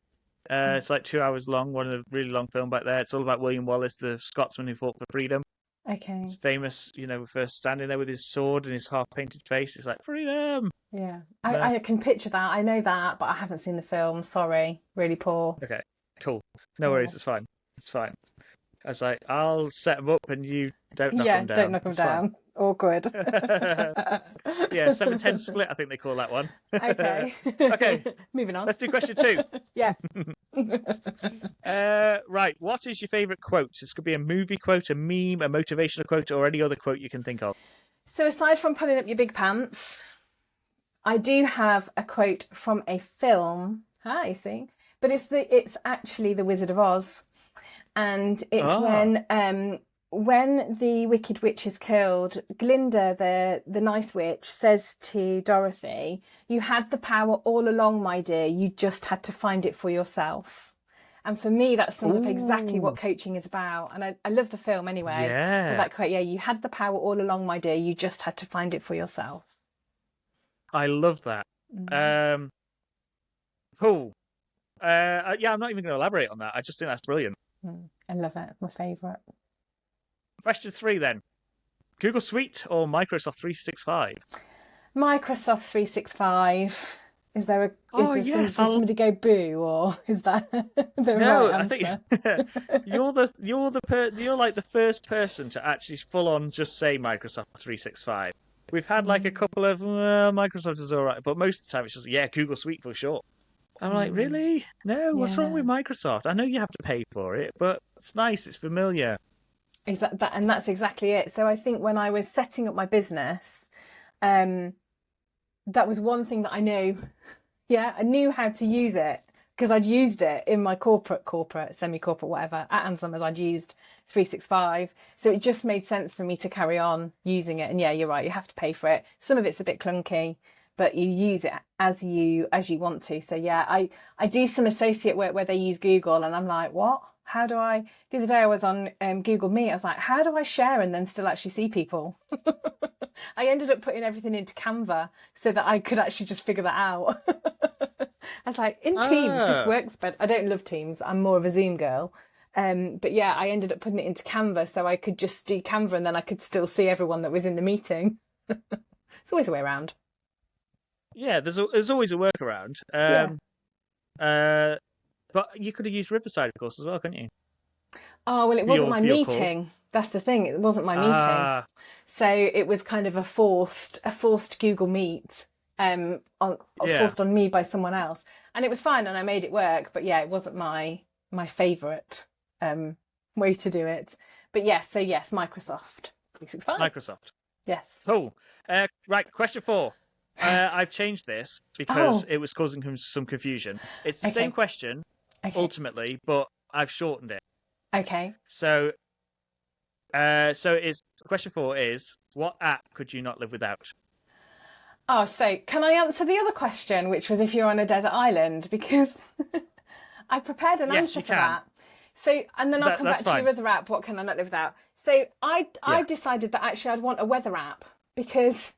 It's like 2 hours long, one of the really long film back there. It's all about William Wallace, the Scotsman who fought for freedom. Okay. He's famous, first standing there with his sword and his half-painted face. It's like, freedom! Yeah. I can picture that. I know that, but I haven't seen the film. Sorry. Really poor. Okay, cool. No worries, it's fine. It's fine. I was like, I'll set them up and you don't knock them down. Yeah, don't knock them down. Awkward. Yeah, 7-10 split, I think they call that one. Okay. Okay. Moving on. Let's do question 2. Yeah. Right. What is your favourite quote? This could be a movie quote, a meme, a motivational quote, or any other quote you can think of. So aside from pulling up your big pants, I do have a quote from a film. Hi, see? But it's actually The Wizard of Oz. And it's when the Wicked Witch is killed, Glinda, the nice witch, says to Dorothy, "You had the power all along, my dear. You just had to find it for yourself." And for me, that sums up exactly what coaching is about. And I love the film anyway. Yeah. That quote, you had the power all along, my dear. You just had to find it for yourself. I love that. Cool. Yeah, I'm not even going to elaborate on that. I just think that's brilliant. I love it. My favourite. Question 3 then. Google Suite or Microsoft 365? Microsoft 365. Does somebody go boo, or is that the right answer? I think you're like the first person to actually full on just say Microsoft 365. We've had like a couple of Microsoft is all right, but most of the time it's just Google Suite for sure. I'm like, really? No, what's wrong with Microsoft? I know you have to pay for it, but it's nice, it's familiar. Exactly, and that's exactly it. So I think when I was setting up my business, that was one thing that I knew. Yeah, I knew how to use it because I'd used it in my corporate, semi-corporate, whatever. At Anthem, I'd used 365. So it just made sense for me to carry on using it. And yeah, you're right, you have to pay for it. Some of it's a bit clunky, but you use it as you want to. So yeah, I do some associate work where they use Google, and I'm like, what? How do I? The other day I was on Google Meet. I was like, how do I share and then still actually see people? I ended up putting everything into Canva so that I could actually just figure that out. I was like, in Teams, this works, but I don't love Teams. I'm more of a Zoom girl. But yeah, I ended up putting it into Canva so I could just do Canva and then I could still see everyone that was in the meeting. It's always a way around. Yeah, there's always a workaround. But you could have used Riverside, of course, as well, couldn't you? Oh, well, it For wasn't my for your calls. meeting. That's the thing. It wasn't my meeting. Ah, So it was kind of a forced Google Meet, yeah. forced on me by someone else. And it was fine and I made it work. But yeah, it wasn't my favourite way to do it. But yes, so yes, Microsoft 365. Microsoft. Yes. Cool. Right, question 4. I've changed this because it was causing some confusion. It's the same question, ultimately, but I've shortened it. Okay. So it's question 4 is, what app could you not live without? Oh, so can I answer the other question, which was if you're on a desert island? Because I prepared an answer for that. So, and then I'll come back to your other app. What can I not live without? So I decided that actually I'd want a weather app because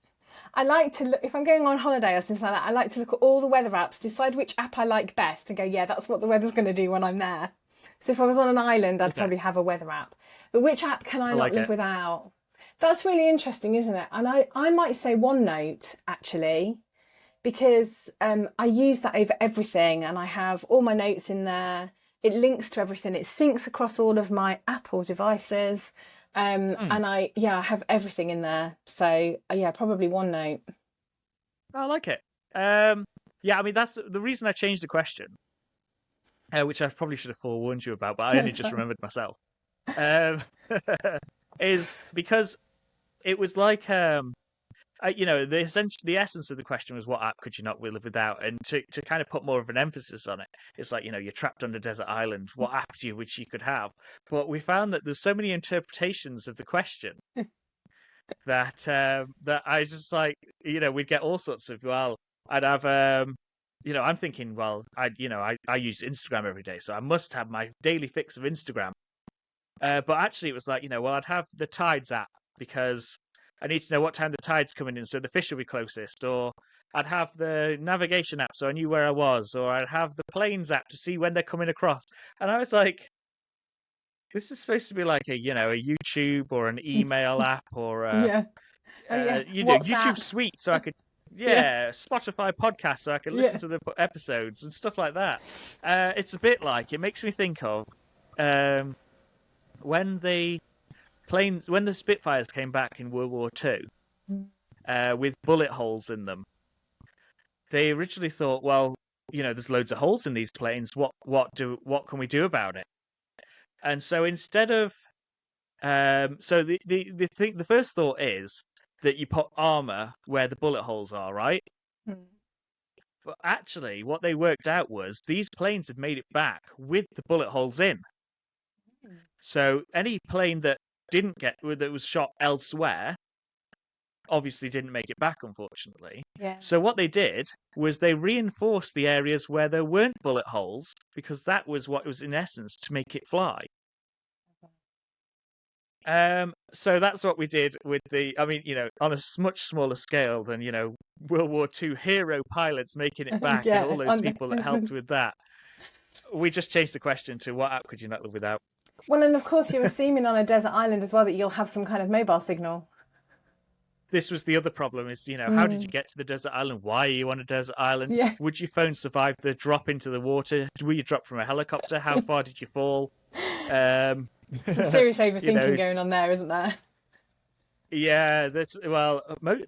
I like to look, if I'm going on holiday or something like that, I like to look at all the weather apps, decide which app I like best and go, yeah, that's what the weather's going to do when I'm there. So if I was on an island, I'd probably have a weather app. But which app can I not live without? That's really interesting, isn't it? And I might say OneNote, actually, because I use that over everything and I have all my notes in there. It links to everything. It syncs across all of my Apple devices. And I have everything in there. So, yeah, probably OneNote. I like it. Yeah, I mean, that's the reason I changed the question, which I probably should have forewarned you about, but I only just remembered myself, is because it was like, the essence of the question was, what app could you not live without? And to kind of put more of an emphasis on it, it's like, you're trapped on a desert island. What app do you wish you could have? But we found that there's so many interpretations of the question that that I just like, we'd get all sorts of, well, I'd have, I'm thinking, well, I use Instagram every day, so I must have my daily fix of Instagram. But actually it was like, well, I'd have the Tides app because I need to know what time the tide's coming in, so the fish will be closest. Or I'd have the navigation app, so I knew where I was. Or I'd have the planes app to see when they're coming across. And I was like, this is supposed to be like a YouTube or an email app or YouTube Suite, so I could Spotify podcast, so I could listen to the episodes and stuff like that. It's a bit like, it makes me think of when the Spitfires came back in World War II with bullet holes in them. They originally thought, well, there's loads of holes in these planes. What can we do about it? And so instead of so the first thought is that you put armor where the bullet holes are, right? But actually, what they worked out was these planes had made it back with the bullet holes in. So any plane that was shot elsewhere obviously didn't make it back, unfortunately. So what they did was they reinforced the areas where there weren't bullet holes, because that was what was in essence to make it fly. So that's what we did with on a much smaller scale than World War II hero pilots making it back and all those people that helped with that. We just changed the question to, what app could you not live without? Well, and of course you're assuming on a desert island as well that you'll have some kind of mobile signal. This was the other problem is, how did you get to the desert island? Why are you on a desert island? Yeah. Would your phone survive the drop into the water? Were you dropped from a helicopter? How far did you fall? Some serious overthinking going on there, isn't there? Yeah,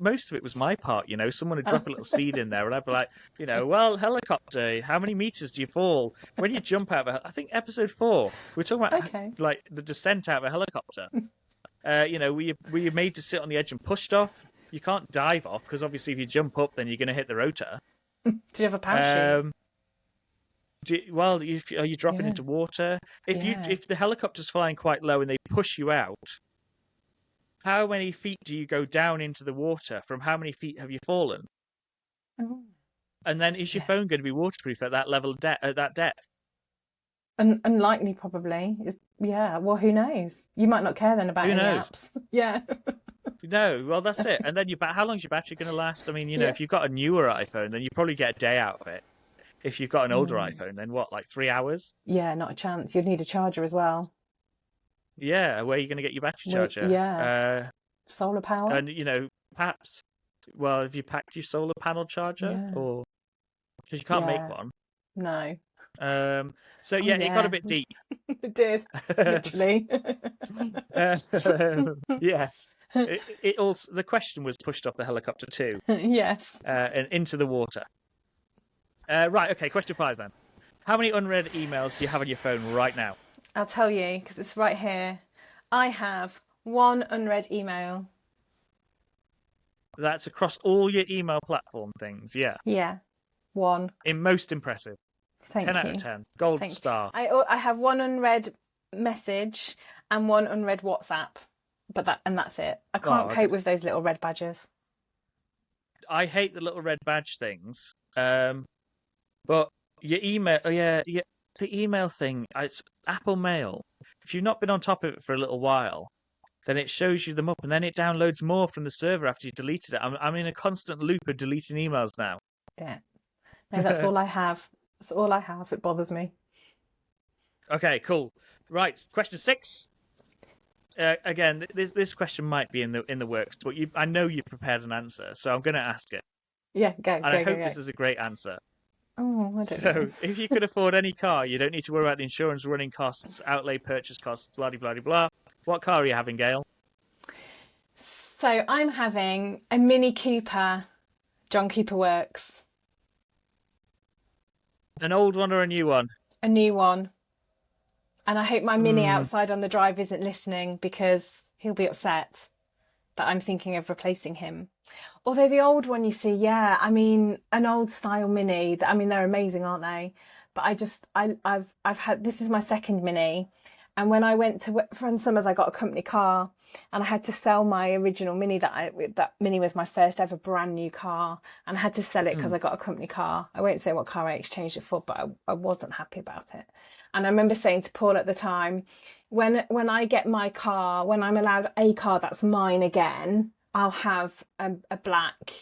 most of it was my part. Someone would drop a little seed in there, and I'd be like, well, helicopter, how many meters do you fall when you jump out of I think episode 4, we're talking about like the descent out of a helicopter. Were you made to sit on the edge and pushed off? You can't dive off because obviously if you jump up, then you're going to hit the rotor. Do you have a parachute? Are you dropping into water? If the helicopter's flying quite low and they push you out, how many feet do you go down into the water? From how many feet have you fallen? Oh. And then is your phone going to be waterproof at that level at that depth? Unlikely, probably. Yeah. Well, who knows? You might not care then about any apps. Yeah. No. Well, that's it. And then how long is your battery going to last? I mean, if you've got a newer iPhone, then you probably get a day out of it. If you've got an older iPhone, then what, like 3 hours? Yeah, not a chance. You'd need a charger as well. Yeah, where are you going to get your battery charger? Yeah. Solar power. And, perhaps, have you packed your solar panel charger? Or because you can't make one. No. So Oh yeah, it got a yeah, bit deep. it did literally. Uh, yeah, it also the question was pushed off the helicopter too, Yes. and into the water. Right, okay. Question 5 then. How many unread emails do you have on your phone right now? I'll tell you because it's right here. I have one unread email. That's across all your email platform things. Yeah, Yeah, one. most impressive. 10 Thank out of you. 10. Gold Thank you. star. I have one unread message and one unread WhatsApp, but that's it. I can't Okay. cope with those little red badges. I hate the little red badge things. But your email, the email thing, it's Apple Mail. If you've not been on top of it for a little while, then it shows you them up, and then it downloads more from the server after you deleted it. I'm in a constant loop of deleting emails now. Yeah. No, that's all I have. That's all I have. It bothers me. Okay, cool. Right, question 6. Again, this question might be in the works, but I know you've prepared an answer, so I'm going to ask it, Yeah, go, and I go, go, hope go. this is a great answer. Oh, I don't know. So, if you could afford any car, you don't need to worry about the insurance, running costs, outlay, purchase costs, blah blah blah blah. What car are you having, Gail? So I'm having a Mini Cooper, John Cooper Works, An old one or a new one? a new one. And I hope my Mini Hmm. outside on the drive isn't listening because he'll be upset that I'm thinking of replacing him. Although the old one, you see, yeah, I mean, an old style Mini, I mean, they're amazing, aren't they? But I've had, this is my second Mini. And when I went to Fun Summers, I got a company car and I had to sell my original Mini that Mini was my first ever brand new car. And I had to sell it because I got a company car. I won't say what car I exchanged it for, but I wasn't happy about it. And I remember saying to Paul at the time, when I get my car, when I'm allowed a car that's mine again, I'll have a black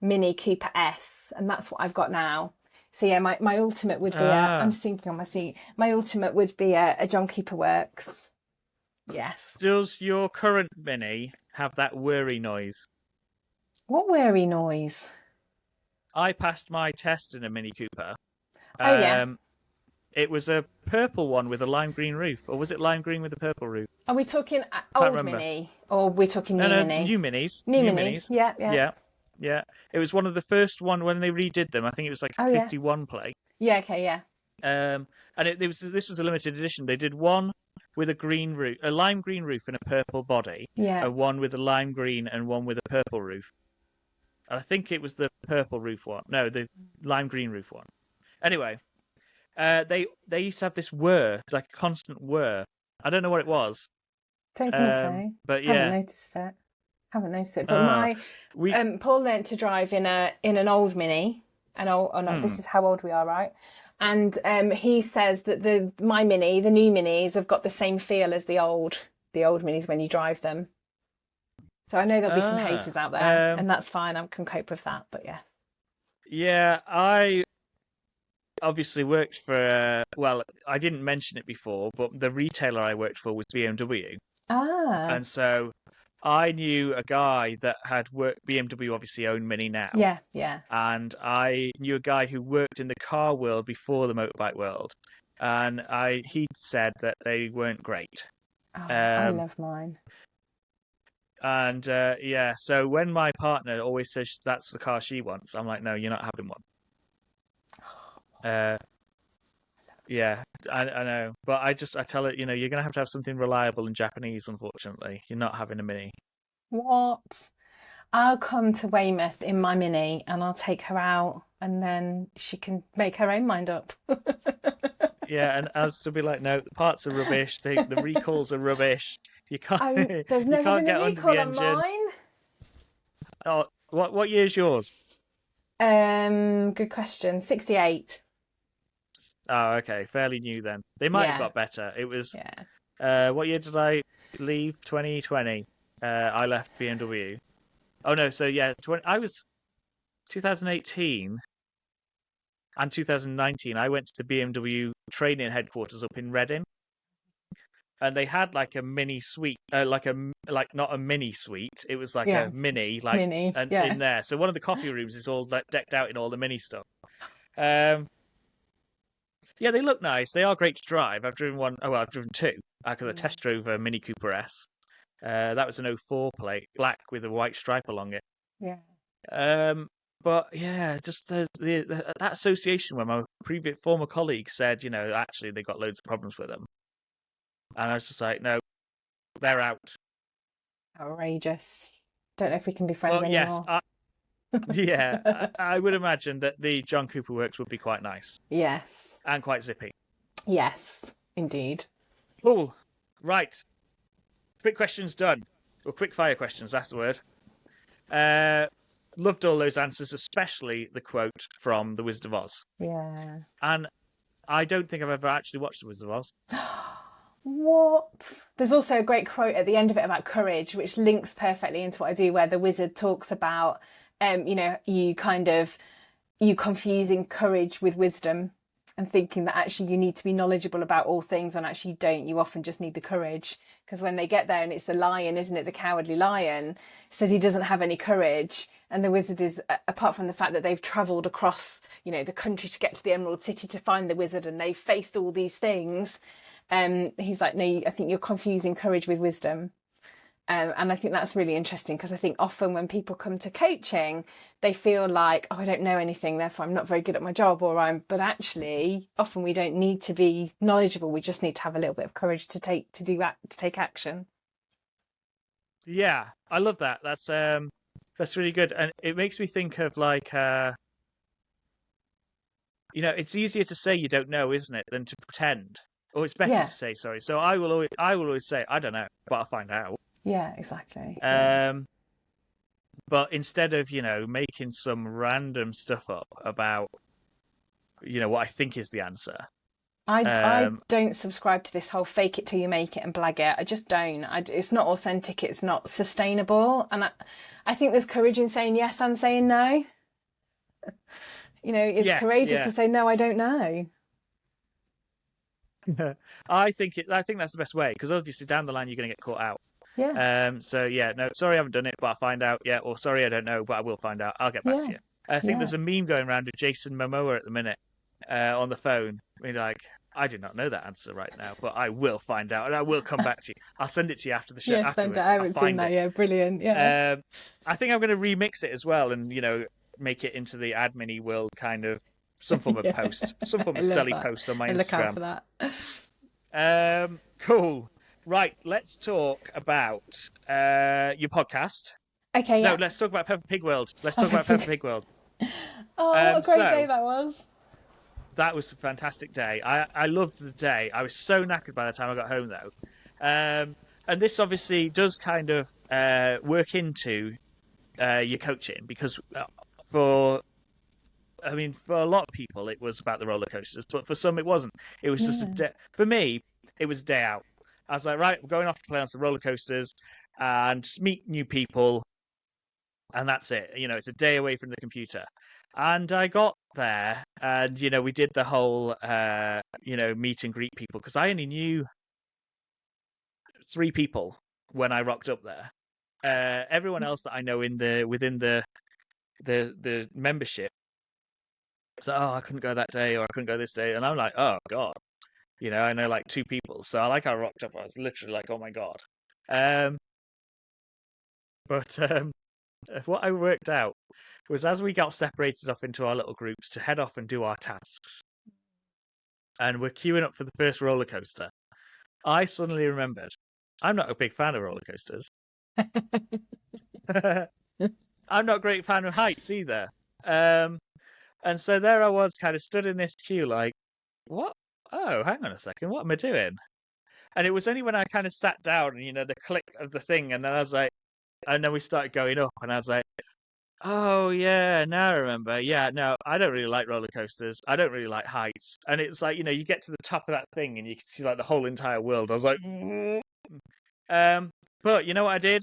Mini Cooper S, and that's what I've got now. So yeah, my ultimate would be I'm sinking on my seat. My ultimate would be a John Cooper Works. Yes. Does your current Mini have that whirry noise? What whirry noise? I passed my test in a Mini Cooper. Oh yeah. It was a purple one with a lime green roof, or was it lime green with a purple roof? Are we talking Can't old remember. Mini or we're talking new No, Mini? new minis. New minis. Yeah, yeah. Yeah, yeah. It was one of the first one when they redid them. I think it was like Oh yeah. 51 plate. Yeah. Okay. Yeah. And this was a limited edition. They did one with a green roof, a lime green roof and a purple body, Yeah. and one with a lime green and one with a purple roof. And I think it was the purple roof one. No, the lime green roof one. Anyway, they used to have this whir, like a constant whir. I don't know what it was. Don't think so. But yeah, Haven't noticed it. Haven't noticed it. But Paul learnt to drive in an old Mini. This is how old we are, right? And he says that my Mini, the new Minis, have got the same feel as the old Minis when you drive them. So I know there'll be some haters out there, and that's fine. I can cope with that. But yes. Yeah, I obviously worked for. Well, I didn't mention it before, but the retailer I worked for was BMW. And so I knew a guy that had worked. BMW obviously own Mini now. Yeah, yeah. And I knew a guy who worked in the car world before the motorbike world, and he said that they weren't great. Oh, I love mine. And yeah, so when my partner always says that's the car she wants, I'm like, no, you're not having one. Yeah, I know, but I tell her, you're gonna have to have something reliable and Japanese. Unfortunately, you're not having a Mini. What? I'll come to Weymouth in my Mini and I'll take her out and then she can make her own mind up. Yeah, and I'll still be like, no, the parts are rubbish. The recalls are rubbish. You can't. There's you never can't been get a under recall the on engine. mine. Oh, what year's yours? Good question. 68. Oh, okay, fairly new then. They might have got better. It was. Yeah. What year did I leave? 2020. I left BMW. Oh no, so yeah, I was 2018 and 2019. I went to the BMW training headquarters up in Reading, and they had like a mini suite, like not a mini suite. It was like a mini, in there. So one of the coffee rooms is all like decked out in all the mini stuff. Yeah, they look nice. They are great to drive. I've driven one. Oh, well, I've driven two. Because I Yeah. test drove a Mini Cooper S. That was an '04 plate, black with a white stripe along it. Yeah. But yeah, just that association where my previous former colleague said, actually they got loads of problems with them, and I was just like, no, they're out. Outrageous. Don't know if we can be friends Well, yes, anymore. yeah, I would imagine that the John Cooper works would be quite nice Yes. and quite zippy. Yes, indeed. Cool. Right. Quick questions done. Or quick fire questions, that's the word. Loved all those answers, especially the quote from The Wizard of Oz. Yeah. And I don't think I've ever actually watched The Wizard of Oz. What? There's also a great quote at the end of it about courage, which links perfectly into what I do, where the wizard talks about, you confusing courage with wisdom and thinking that actually you need to be knowledgeable about all things when actually you don't. You often just need the courage. Because when they get there and it's the lion, isn't it? The cowardly lion says he doesn't have any courage. And the wizard is, apart from the fact that they've travelled across, the country to get to the Emerald City to find the wizard and they've faced all these things. He's like, no, I think you're confusing courage with wisdom. And I think that's really interesting because I think often when people come to coaching, they feel like, oh, I don't know anything, therefore I'm not very good at my job, but actually often we don't need to be knowledgeable. We just need to have a little bit of courage to take action. Yeah, I love that. That's really good. And it makes me think of like, it's easier to say you don't know, isn't it, than to pretend. Or it's better to say sorry. So I will always say I don't know, but I'll find out. Yeah, exactly. But instead of making some random stuff up about what I think is the answer, I don't subscribe to this whole fake it till you make it and blag it. I just don't. It's not authentic. It's not sustainable. And I think there's courage in saying yes and saying no. It's courageous to say no, I don't know. I think that's the best way because obviously down the line you're going to get caught out. Yeah. So yeah, no, sorry I haven't done it, but I'll find out. Yeah, or sorry I don't know, but I will find out. I'll get back to you. I think there's a meme going around of Jason Momoa at the minute on the phone. I mean, like, I do not know that answer right now, but I will find out and I will come back to you. I'll send it to you after the show. Yeah, afterwards. send it. I haven't seen that. Yeah, brilliant. Yeah. I think I'm going to remix it as well and make it into the admin world kind of some form of post, some form of silly post on my Instagram. Look out for that. Cool. Right, let's talk about your podcast. Okay, yeah. No, let's talk about Peppa Pig World. Let's talk about Peppa Pig World. Oh, what a great day that was. That was a fantastic day. I loved the day. I was so knackered by the time I got home, though. And this obviously does kind of work into your coaching because for a lot of people, it was about the roller coasters, but for some, it wasn't. It was just for me, it was a day out. I was like, right, we're going off to play on some roller coasters and meet new people, and that's it. It's a day away from the computer. And I got there, and we did the whole, meet and greet people because I only knew 3 people when I rocked up there. Everyone else that I know within the membership. So, I couldn't go that day, or I couldn't go this day, and I'm like, oh god, I know like 2 people. So I rocked up. I was literally like, oh my god. But what I worked out was as we got separated off into our little groups to head off and do our tasks, and we're queuing up for the first roller coaster, I suddenly remembered I'm not a big fan of roller coasters. I'm not a great fan of heights either. And so there I was, kind of stood in this queue, like, what? Oh, hang on a second, what am I doing? And it was only when I kind of sat down and, the click of the thing, and then I was like, and then we started going up, and I was like, oh, yeah, now I remember. Yeah, no, I don't really like roller coasters. I don't really like heights. And it's like, you get to the top of that thing, and you can see, like, the whole entire world. I was like, but you know what I did?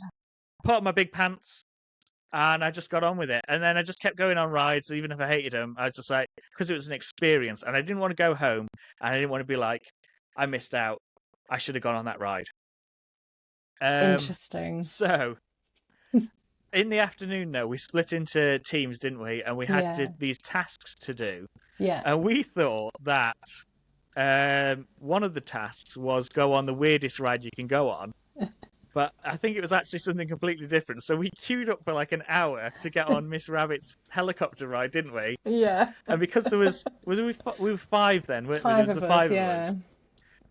Put on my big pants, and I just got on with it. And then I just kept going on rides, even if I hated them. I was just like, because it was an experience, and I didn't want to go home, and I didn't want to be like, I missed out. I should have gone on that ride. Interesting. So, in the afternoon, though, we split into teams, didn't we? And we had these tasks to do. Yeah. And we thought that one of the tasks was go on the weirdest ride you can go on. But I think it was actually something completely different. So we queued up for like an hour to get on Miss Rabbit's helicopter ride, didn't we? Yeah. And because we were five then, weren't we? There Five was of the us, five of yeah. us.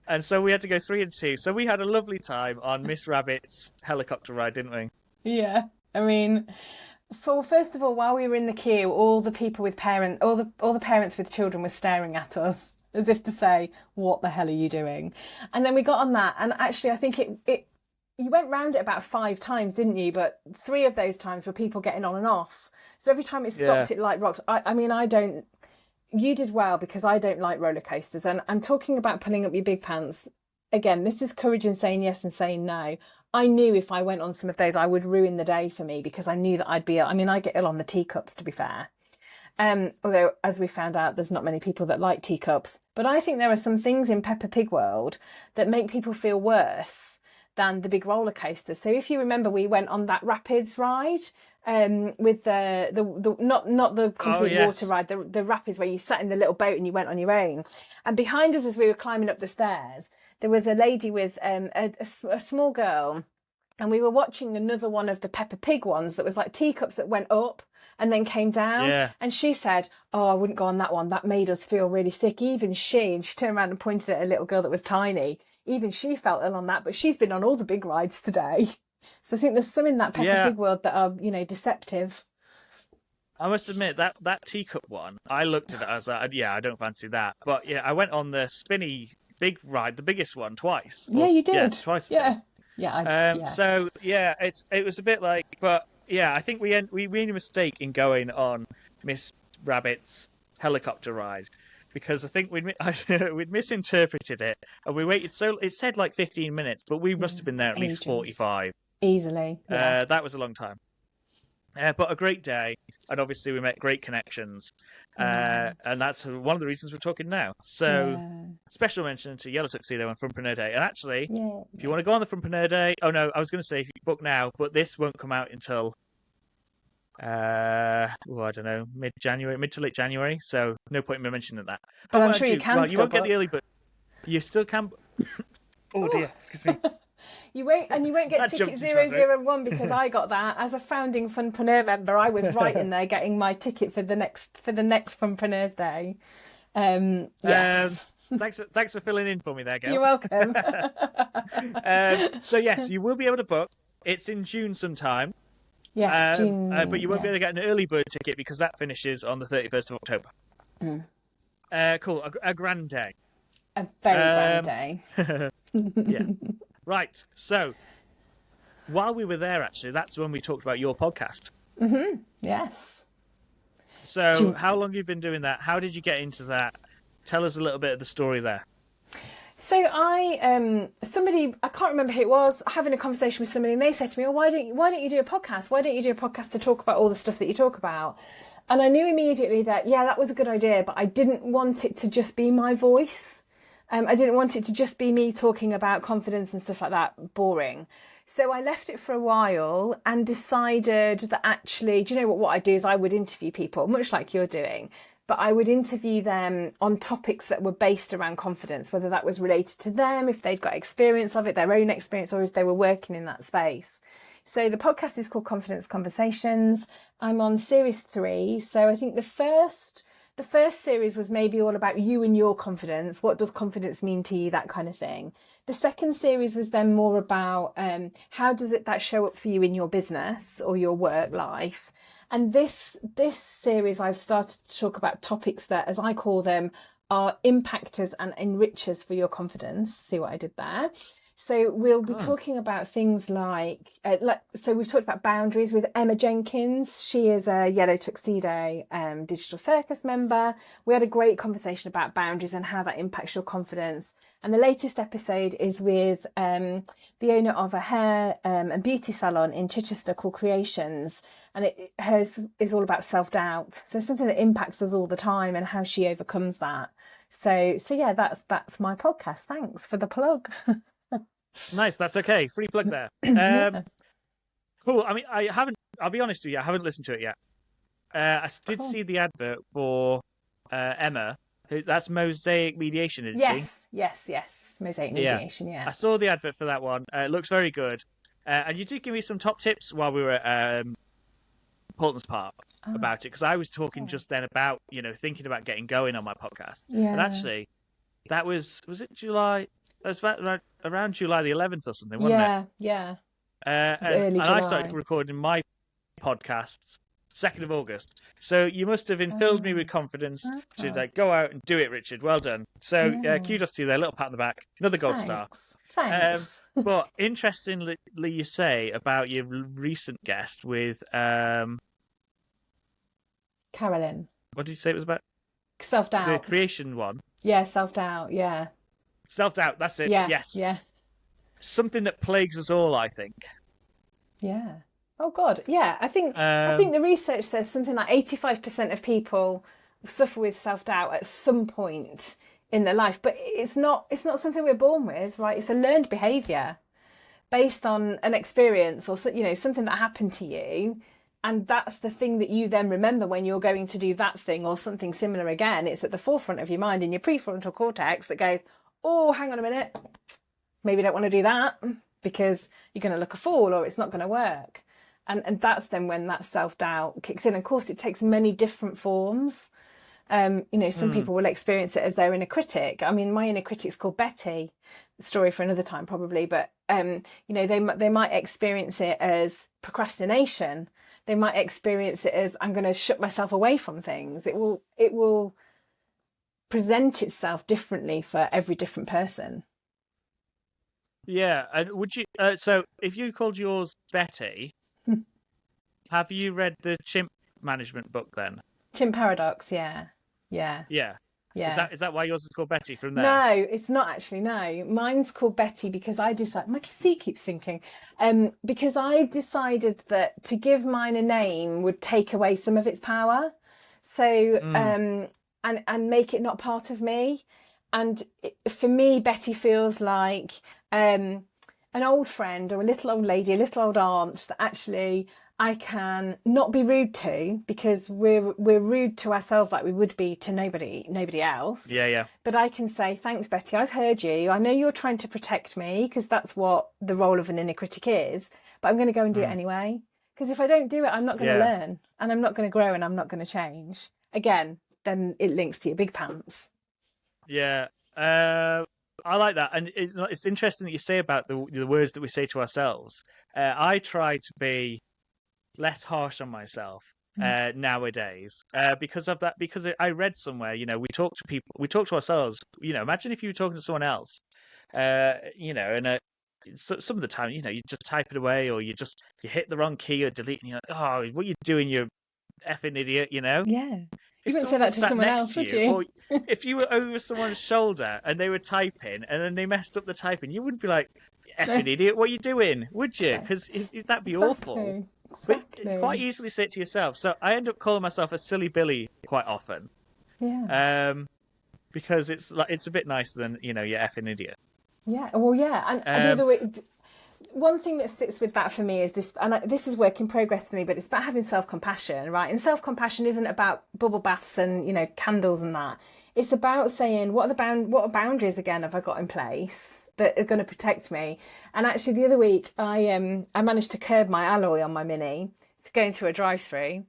And so we had to go 3 and 2. So we had a lovely time on Miss Rabbit's helicopter ride, didn't we? Yeah. I mean, first of all, while we were in the queue, all the people with all the parents with children were staring at us as if to say, "What the hell are you doing?" And then we got on that, and actually, I think it you went round it about 5 times, didn't you? But 3 of those times were people getting on and off. So every time it stopped, it like rocked. I mean, I don't. You did well because I don't like roller coasters. And I'm talking about pulling up your big pants. Again, this is courage in saying yes and saying no. I knew if I went on some of those, I would ruin the day for me because I knew that I'd be ill. I mean, I get ill on the teacups, to be fair. Although, as we found out, there's not many people that like teacups. But I think there are some things in Peppa Pig World that make people feel worse than the big roller coasters. So if you remember, we went on that Rapids ride with the not the complete water ride, the Rapids where you sat in the little boat and you went on your own. And behind us, as we were climbing up the stairs, there was a lady with a small girl, and we were watching another one of the Peppa Pig ones that was like teacups that went up and then came down. Yeah. And she said, "Oh, I wouldn't go on that one. That made us feel really sick." And she turned around and pointed at a little girl that was tiny. Even she felt ill on that, but she's been on all the big rides today. So I think there's some in that Peppa Pig World that are, deceptive. I must admit that teacup one, I looked at it, I was like, yeah, I don't fancy that. But yeah, I went on the spinny big ride, the biggest one, twice. Yeah, you did. Yeah, twice. Yeah. So yeah, it was a bit like, but yeah, I think we made a mistake in going on Miss Rabbit's helicopter ride because I think we'd misinterpreted it and we waited. So it said like 15 minutes, but we must have been there at least 45. Easily. Yeah. That was a long time. But a great day, and obviously we met great connections, and that's one of the reasons we're talking now. So, special mention to Yellow Tuxedo and Frumpreneur Day. And actually, if you want to go on the Frumpreneur Day, I was going to say if you book now, but this won't come out until, I don't know, mid to late January. So no point in me mentioning that. But I'm sure you can. Well, you won't get the early, but you still can. Oh dear, excuse me. You won't get ticket 001 because I got that as a founding Funpreneur member. I was right in there getting my ticket for the next Funpreneurs Day. Yes. Thanks for filling in for me there, Gail. You're welcome. So yes, you will be able to book. It's in June sometime. Yes, June. But you won't be able to get an early bird ticket because that finishes on the 31st of October. Cool, a grand day. A very grand day. Yeah. Right. So, while we were there, actually, that's when we talked about your podcast. Mm-hmm. Yes. So, how long have you been doing that? How did you get into that? Tell us a little bit of the story there. So I can't remember who it was, having a conversation with somebody, and they said to me, "Oh, why don't you do a podcast? Why don't you do a podcast to talk about all the stuff that you talk about?" And I knew immediately that, that was a good idea, but I didn't want it to just be my voice. I didn't want it to just be me talking about confidence and stuff like that, boring. So I left it for a while and decided that actually, do you know what I do is I would interview people, much like you're doing, but I would interview them on topics that were based around confidence, whether that was related to them, if they'd got experience of it, their own experience, or if they were working in that space. So the podcast is called Confidence Conversations. I'm on series 3. So I think the first series was maybe all about you and your confidence. What does confidence mean to you? That kind of thing. The second series was then more about how does that show up for you in your business or your work life. And this series, I've started to talk about topics that, as I call them, are impactors and enrichers for your confidence. See what I did there? So we'll be talking about things like so we've talked about boundaries with Emma Jenkins. She is a Yellow Tuxedo Digital Circus member. We had a great conversation about boundaries and how that impacts your confidence. And the latest episode is with the owner of a hair and beauty salon in Chichester called Creations. And hers is all about self-doubt. So something that impacts us all the time and how she overcomes that. So yeah, that's my podcast. Thanks for the plug. Nice, that's okay. Free plug there. Cool. I mean, I'll be honest with you, I haven't listened to it yet. I did see the advert for Emma, That's Mosaic Mediation, isn't she? Yes. Mosaic Yeah. mediation, yeah. I saw the advert for that one. It looks very good. And you did give me some top tips while we were at Paulton's Park about it, because I was talking just then about, thinking about getting going on my podcast. Yeah. But actually, that was it July? It was around July the 11th or something, wasn't it? Yeah. And early I July. started recording my podcasts 2nd of August. So you must have infilled me with confidence to go out and do it, Richard. Well done. So kudos to you there. Little pat on the back. Another gold star. Thanks. But interestingly, you say about your recent guest with Carolyn. what did you say it was about? Self-doubt. The creation one. Yeah, self-doubt. Yeah. Self-doubt. That's it. Yeah. Yes. Yeah. Something that plagues us all, I think. Yeah. Oh God. Yeah. I think the research says something like 85% of people suffer with self-doubt at some point in their life, but it's not something we're born with, right? It's a learned behavior based on an experience or something that happened to you. And that's the thing that you then remember when you're going to do that thing or something similar again. It's at the forefront of your mind in your prefrontal cortex that goes, oh, hang on a minute. Maybe you don't want to do that because you're going to look a fool or it's not going to work. And that's then when that self-doubt kicks in. Of course, it takes many different forms. Some people will experience it as their inner critic. I mean, my inner critic's called Betty. Story for another time, probably. But, they might experience it as procrastination. They might experience it as I'm going to shut myself away from things. It will present itself differently for every different person. Yeah, and would you? So, if you called yours Betty, have you read the chimp management book then? Chimp Paradox, yeah. Is that why yours is called Betty from there? No, it's not actually. No, mine's called Betty because I decided. My seat keeps sinking. Because I decided that to give mine a name would take away some of its power. So and make it not part of me. And for me, Betty feels like an old friend or a little old lady, a little old aunt that actually I can not be rude to, because we're rude to ourselves like we would be to nobody else. Yeah. But I can say, thanks, Betty, I've heard you. I know you're trying to protect me because that's what the role of an inner critic is, but I'm going to go and do it anyway. Because if I don't do it, I'm not going to learn and I'm not going to grow and I'm not going to change. Again, then it links to your big pants. Yeah. I like that. And it's interesting that you say about the words that we say to ourselves. I try to be less harsh on myself nowadays because of that. Because I read somewhere, we talk to people, we talk to ourselves. Imagine if you were talking to someone else, and some of the time, you just type it away, or you hit the wrong key or delete, and you're like, oh, what are you doing, you effing idiot, Yeah. If you wouldn't say that to someone else, would you? Or if you were over someone's shoulder and they were typing and then they messed up the typing, you wouldn't be like, effing idiot, what are you doing? Would you? Because that'd be awful. Exactly. But quite easily say it to yourself. So I end up calling myself a silly Billy quite often. Yeah. Because it's a bit nicer than, you're effing idiot. Yeah. Well, yeah. And the other way, one thing that sits with that for me is this, and this is work in progress for me, but it's about having self-compassion, right? And self-compassion isn't about bubble baths and, candles and that. It's about saying, what are boundaries again have I got in place that are going to protect me? And actually the other week I managed to curb my alloy on my Mini. It's going through a drive-through.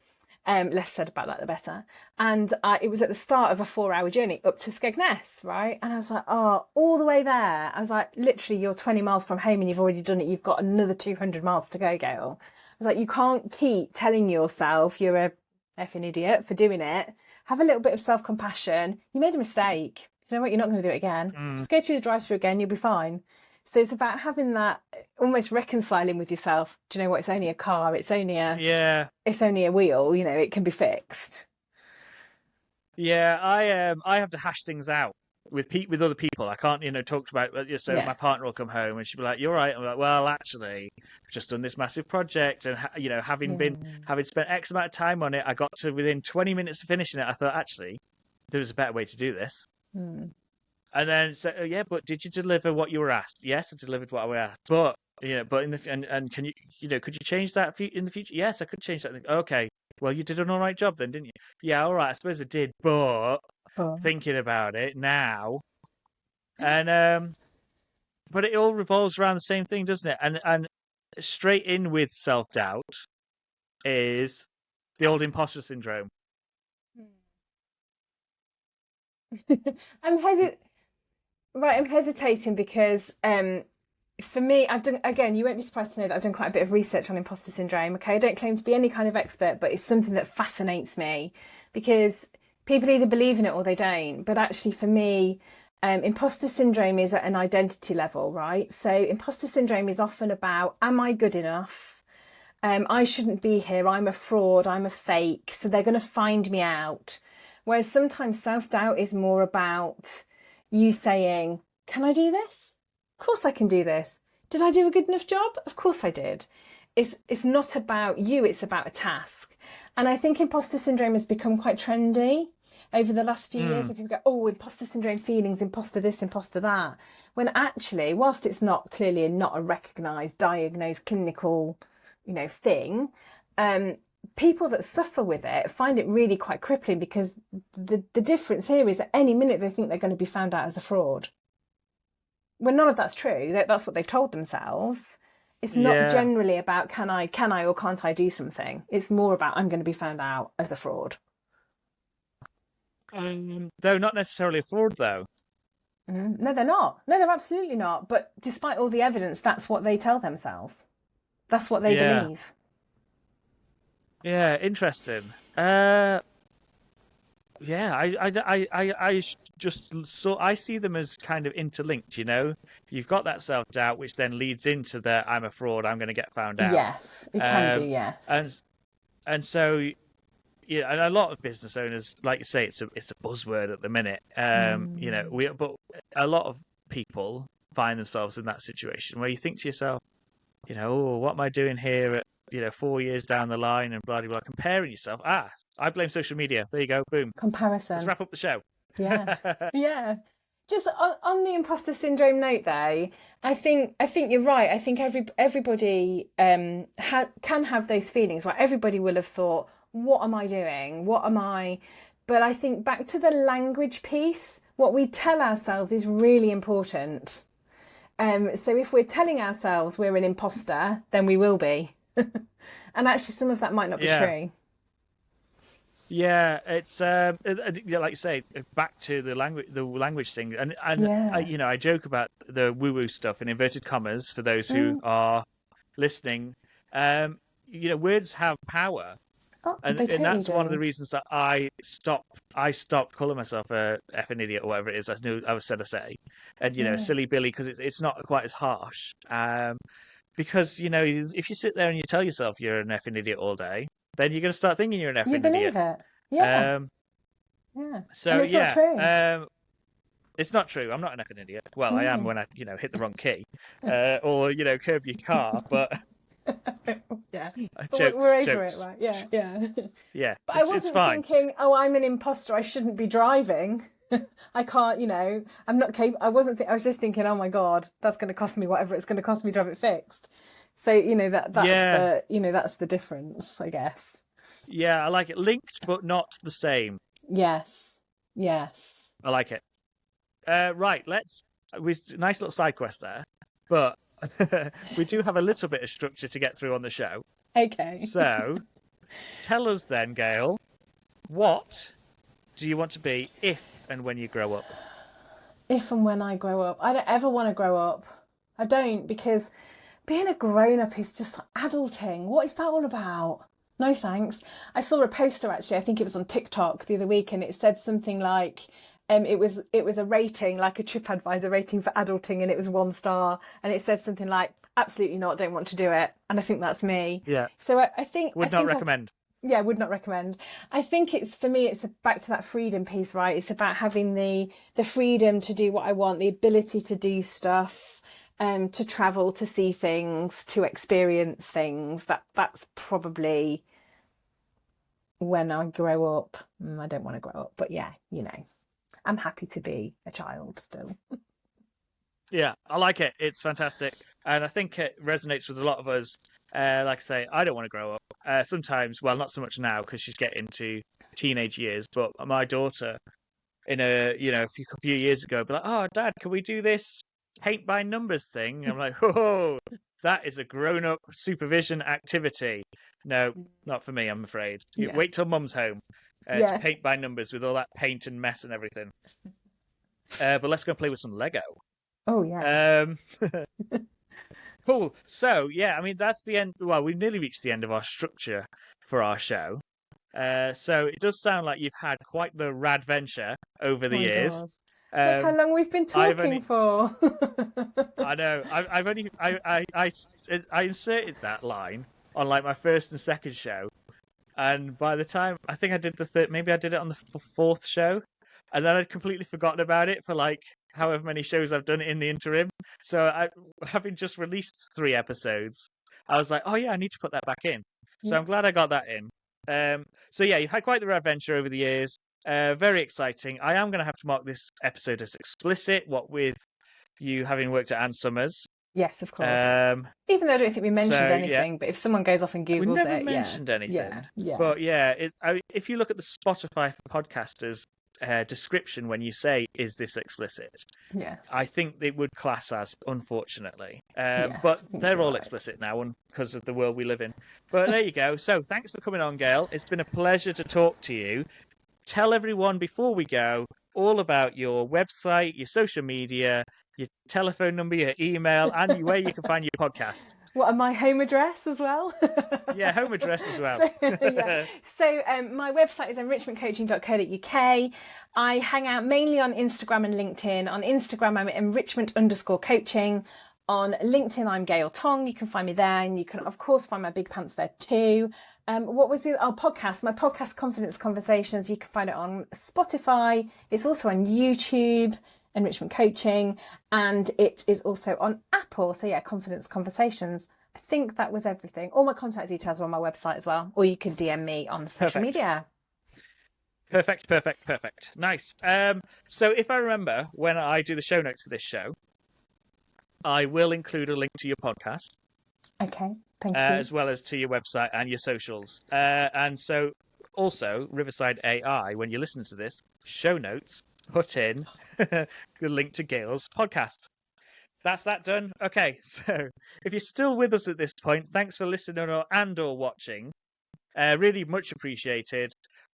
Less said about that, the better. And it was at the start of a 4-hour journey up to Skegness, right? And I was like, oh, all the way there. I was like, literally, you're 20 miles from home and you've already done it. You've got another 200 miles to go, Gail. I was like, you can't keep telling yourself you're a effing idiot for doing it. Have a little bit of self-compassion. You made a mistake. You know what? You're not going to do it again. Just go through the drive-through again. You'll be fine. So it's about having that, almost reconciling with yourself. Do you know what? It's only a car. It's only a wheel. It can be fixed. Yeah, I have to hash things out with other people. I can't, talk about. So my partner will come home and she'll be like, "You're right." I'm like, "Well, actually, I've just done this massive project, and having spent X amount of time on it, I got to within 20 minutes of finishing it. I thought actually there was a better way to do this." And then but did you deliver what you were asked? Yes, I delivered what I was asked. But but in the and can you could you change that in the future? Yes, I could change that. Okay, well you did an all right job then, didn't you? Yeah, all right, I suppose I did, but Oh. thinking about it now. And but it all revolves around the same thing, doesn't it? And straight in with self-doubt is the old imposter syndrome. I'm hesitating because for me, I've done, again, you won't be surprised to know that I've done quite a bit of research on imposter syndrome. Okay, I don't claim to be any kind of expert, but it's something that fascinates me because people either believe in it or they don't. But actually, for me, imposter syndrome is at an identity level, right? So imposter syndrome is often about, am I good enough? I shouldn't be here. I'm a fraud. I'm a fake. So they're going to find me out. Whereas sometimes self-doubt is more about you saying, can I do this? Of course I can do this. Did I do a good enough job? Of course I did. It's not about you, it's about a task. And I think imposter syndrome has become quite trendy over the last few years. And people go, oh, imposter syndrome feelings, imposter this, imposter that. When actually, whilst it's not clearly not a recognised, diagnosed, clinical, thing, people that suffer with it find it really quite crippling because the difference here is at any minute they think they're going to be found out as a fraud. When none of that's true, that's what they've told themselves. It's not generally about can I or can't I do something. It's more about I'm going to be found out as a fraud. Though not necessarily a fraud, though. No, they're not. No, they're absolutely not. But despite all the evidence, that's what they tell themselves. That's what they believe. Yeah, interesting. Yeah, I just I see them as kind of interlinked. You've got that self-doubt, which then leads into the I'm a fraud, I'm going to get found out. Yes, it can do. Yes, and so yeah, and a lot of business owners, like you say, it's a buzzword at the minute. But a lot of people find themselves in that situation where you think to yourself, oh, what am I doing here at 4 years down the line and blah blah blah, comparing yourself. I blame social media. There you go, boom. Comparison. Let's wrap up the show. Yeah, yeah. Just on the imposter syndrome note, though, I think you're right. I think everybody can have those feelings, right? Everybody will have thought, what am I doing? What am I? But I think back to the language piece, what we tell ourselves is really important. So if we're telling ourselves we're an imposter, then we will be. And actually, some of that might not be true. Yeah, it's like you say, back to the language thing, and I joke about the woo-woo stuff in inverted commas for those who are listening. Words have power, and that's one of the reasons that I stopped calling myself a effing idiot or whatever it is. I say, and silly Billy, because it's not quite as harsh. Because if you sit there and you tell yourself you're an effing idiot all day, then you're going to start thinking you're an effing idiot. You believe it. Yeah. Yeah. So and it's not true. It's not true. I'm not an effing idiot. Well, I am when I, hit the wrong key, or curb your car. But yeah, jokes, we're over it, right? Yeah, yeah. Yeah. But I wasn't thinking, oh, I'm an imposter. I shouldn't be driving. I can't. I'm not capable. I wasn't. I was just thinking, oh my god, that's going to cost me whatever it's going to cost me to have it fixed. So that's the difference, I guess. Yeah, I like it. Linked, but not the same. Yes. I like it. Right, nice little side quest there, but we do have a little bit of structure to get through on the show. Okay. So, tell us then, Gail, what do you want to be if and when you grow up? If and when I grow up, I don't ever want to grow up. I don't, because being a grown-up is just adulting. What is that all about? No thanks. I saw a poster, actually, I think it was on TikTok the other week, and it said something like, it was a rating, like a TripAdvisor rating for adulting, and it was 1 star, and it said something like, absolutely not, don't want to do it. And I think that's me. Yeah. So I think... Would not recommend. Yeah, would not recommend. I think it's back to that freedom piece, right? It's about having the freedom to do what I want, the ability to do stuff, to travel, to see things, to experience things. That's probably when I grow up. I don't want to grow up, but yeah, I'm happy to be a child still. Yeah, I like it. It's fantastic. And I think it resonates with a lot of us. Like I say, I don't want to grow up. Sometimes, well, not so much now because she's getting to teenage years, but my daughter in a few years ago, be like, "Oh, Dad, can we do this paint by numbers thing?" I'm like, "Oh, that is a grown-up supervision activity." No, not for me, I'm afraid. Yeah. Wait till Mum's home to Yeah. paint by numbers with all that paint and mess and everything. But let's go play with some Lego. Oh yeah. Um, cool. So yeah, I mean that's the end. Well, we've nearly reached the end of our structure for our show. So it does sound like you've had quite the Rad-Venture over the My years. God. Look how long we've been I've talking only, for. I know, I've only, I inserted that line on like my first and second show, and by the time I think I did the third, maybe I did it on the fourth show, and then I'd completely forgotten about it for like however many shows I've done in the interim. So having just released 3 episodes, I was like, oh yeah, I need to put that back in. So Yeah. I'm glad I got that in. So yeah, you've had quite the adventure over the years. Very exciting. I am going to have to mark this episode as explicit, what with you having worked at Ann Summers. Yes, of course. Even though I don't think we mentioned anything, but if someone goes off and Googles we never it, mentioned anything. Yeah. But yeah, if you look at the Spotify for podcasters description when you say, "Is this explicit?" Yes. I think they would class as, unfortunately. Yes, but they're all right. explicit now because of the world we live in. But there you go. So thanks for coming on, Gail. It's been a pleasure to talk to you. Tell everyone before we go all about your website, your social media, your telephone number, your email, and where you can find your podcast. What, and my home address as well? Yeah, home address as well. So my website is enrichmentcoaching.co.uk. I hang out mainly on Instagram and LinkedIn. On Instagram, I'm at enrichment_coaching. On LinkedIn, I'm Gayle Tong. You can find me there, and you can, of course, find my big pants there too. What was the podcast? My podcast, Confidence Conversations. You can find it on Spotify. It's also on YouTube, Enrichment Coaching, and it is also on Apple. So yeah, Confidence Conversations. I think that was everything. All my contact details are on my website as well, or you can DM me on social media. Perfect. Nice. So if I remember, when I do the show notes for this show, I will include a link to your podcast. Okay, thank you. As well as to your website and your socials. And so also, Riverside AI, when you listen to this, show notes, put in the link to Gail's podcast. That's that done. Okay, so if you're still with us at this point, thanks for listening or watching. Really much appreciated.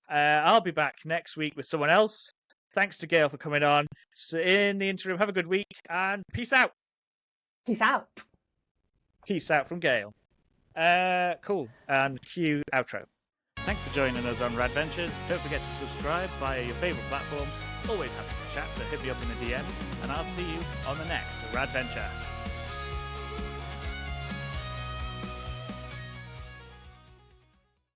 I'll be back next week with someone else. Thanks to Gail for coming on. So in the interim, have a good week and peace out. Peace out. Peace out from Gail. Cool. And cue outro. Thanks for joining us on Rad-Ventures. Don't forget to subscribe via your favourite platform. Always happy to chat, so hit me up in the DMs, and I'll see you on the next Rad-Venture.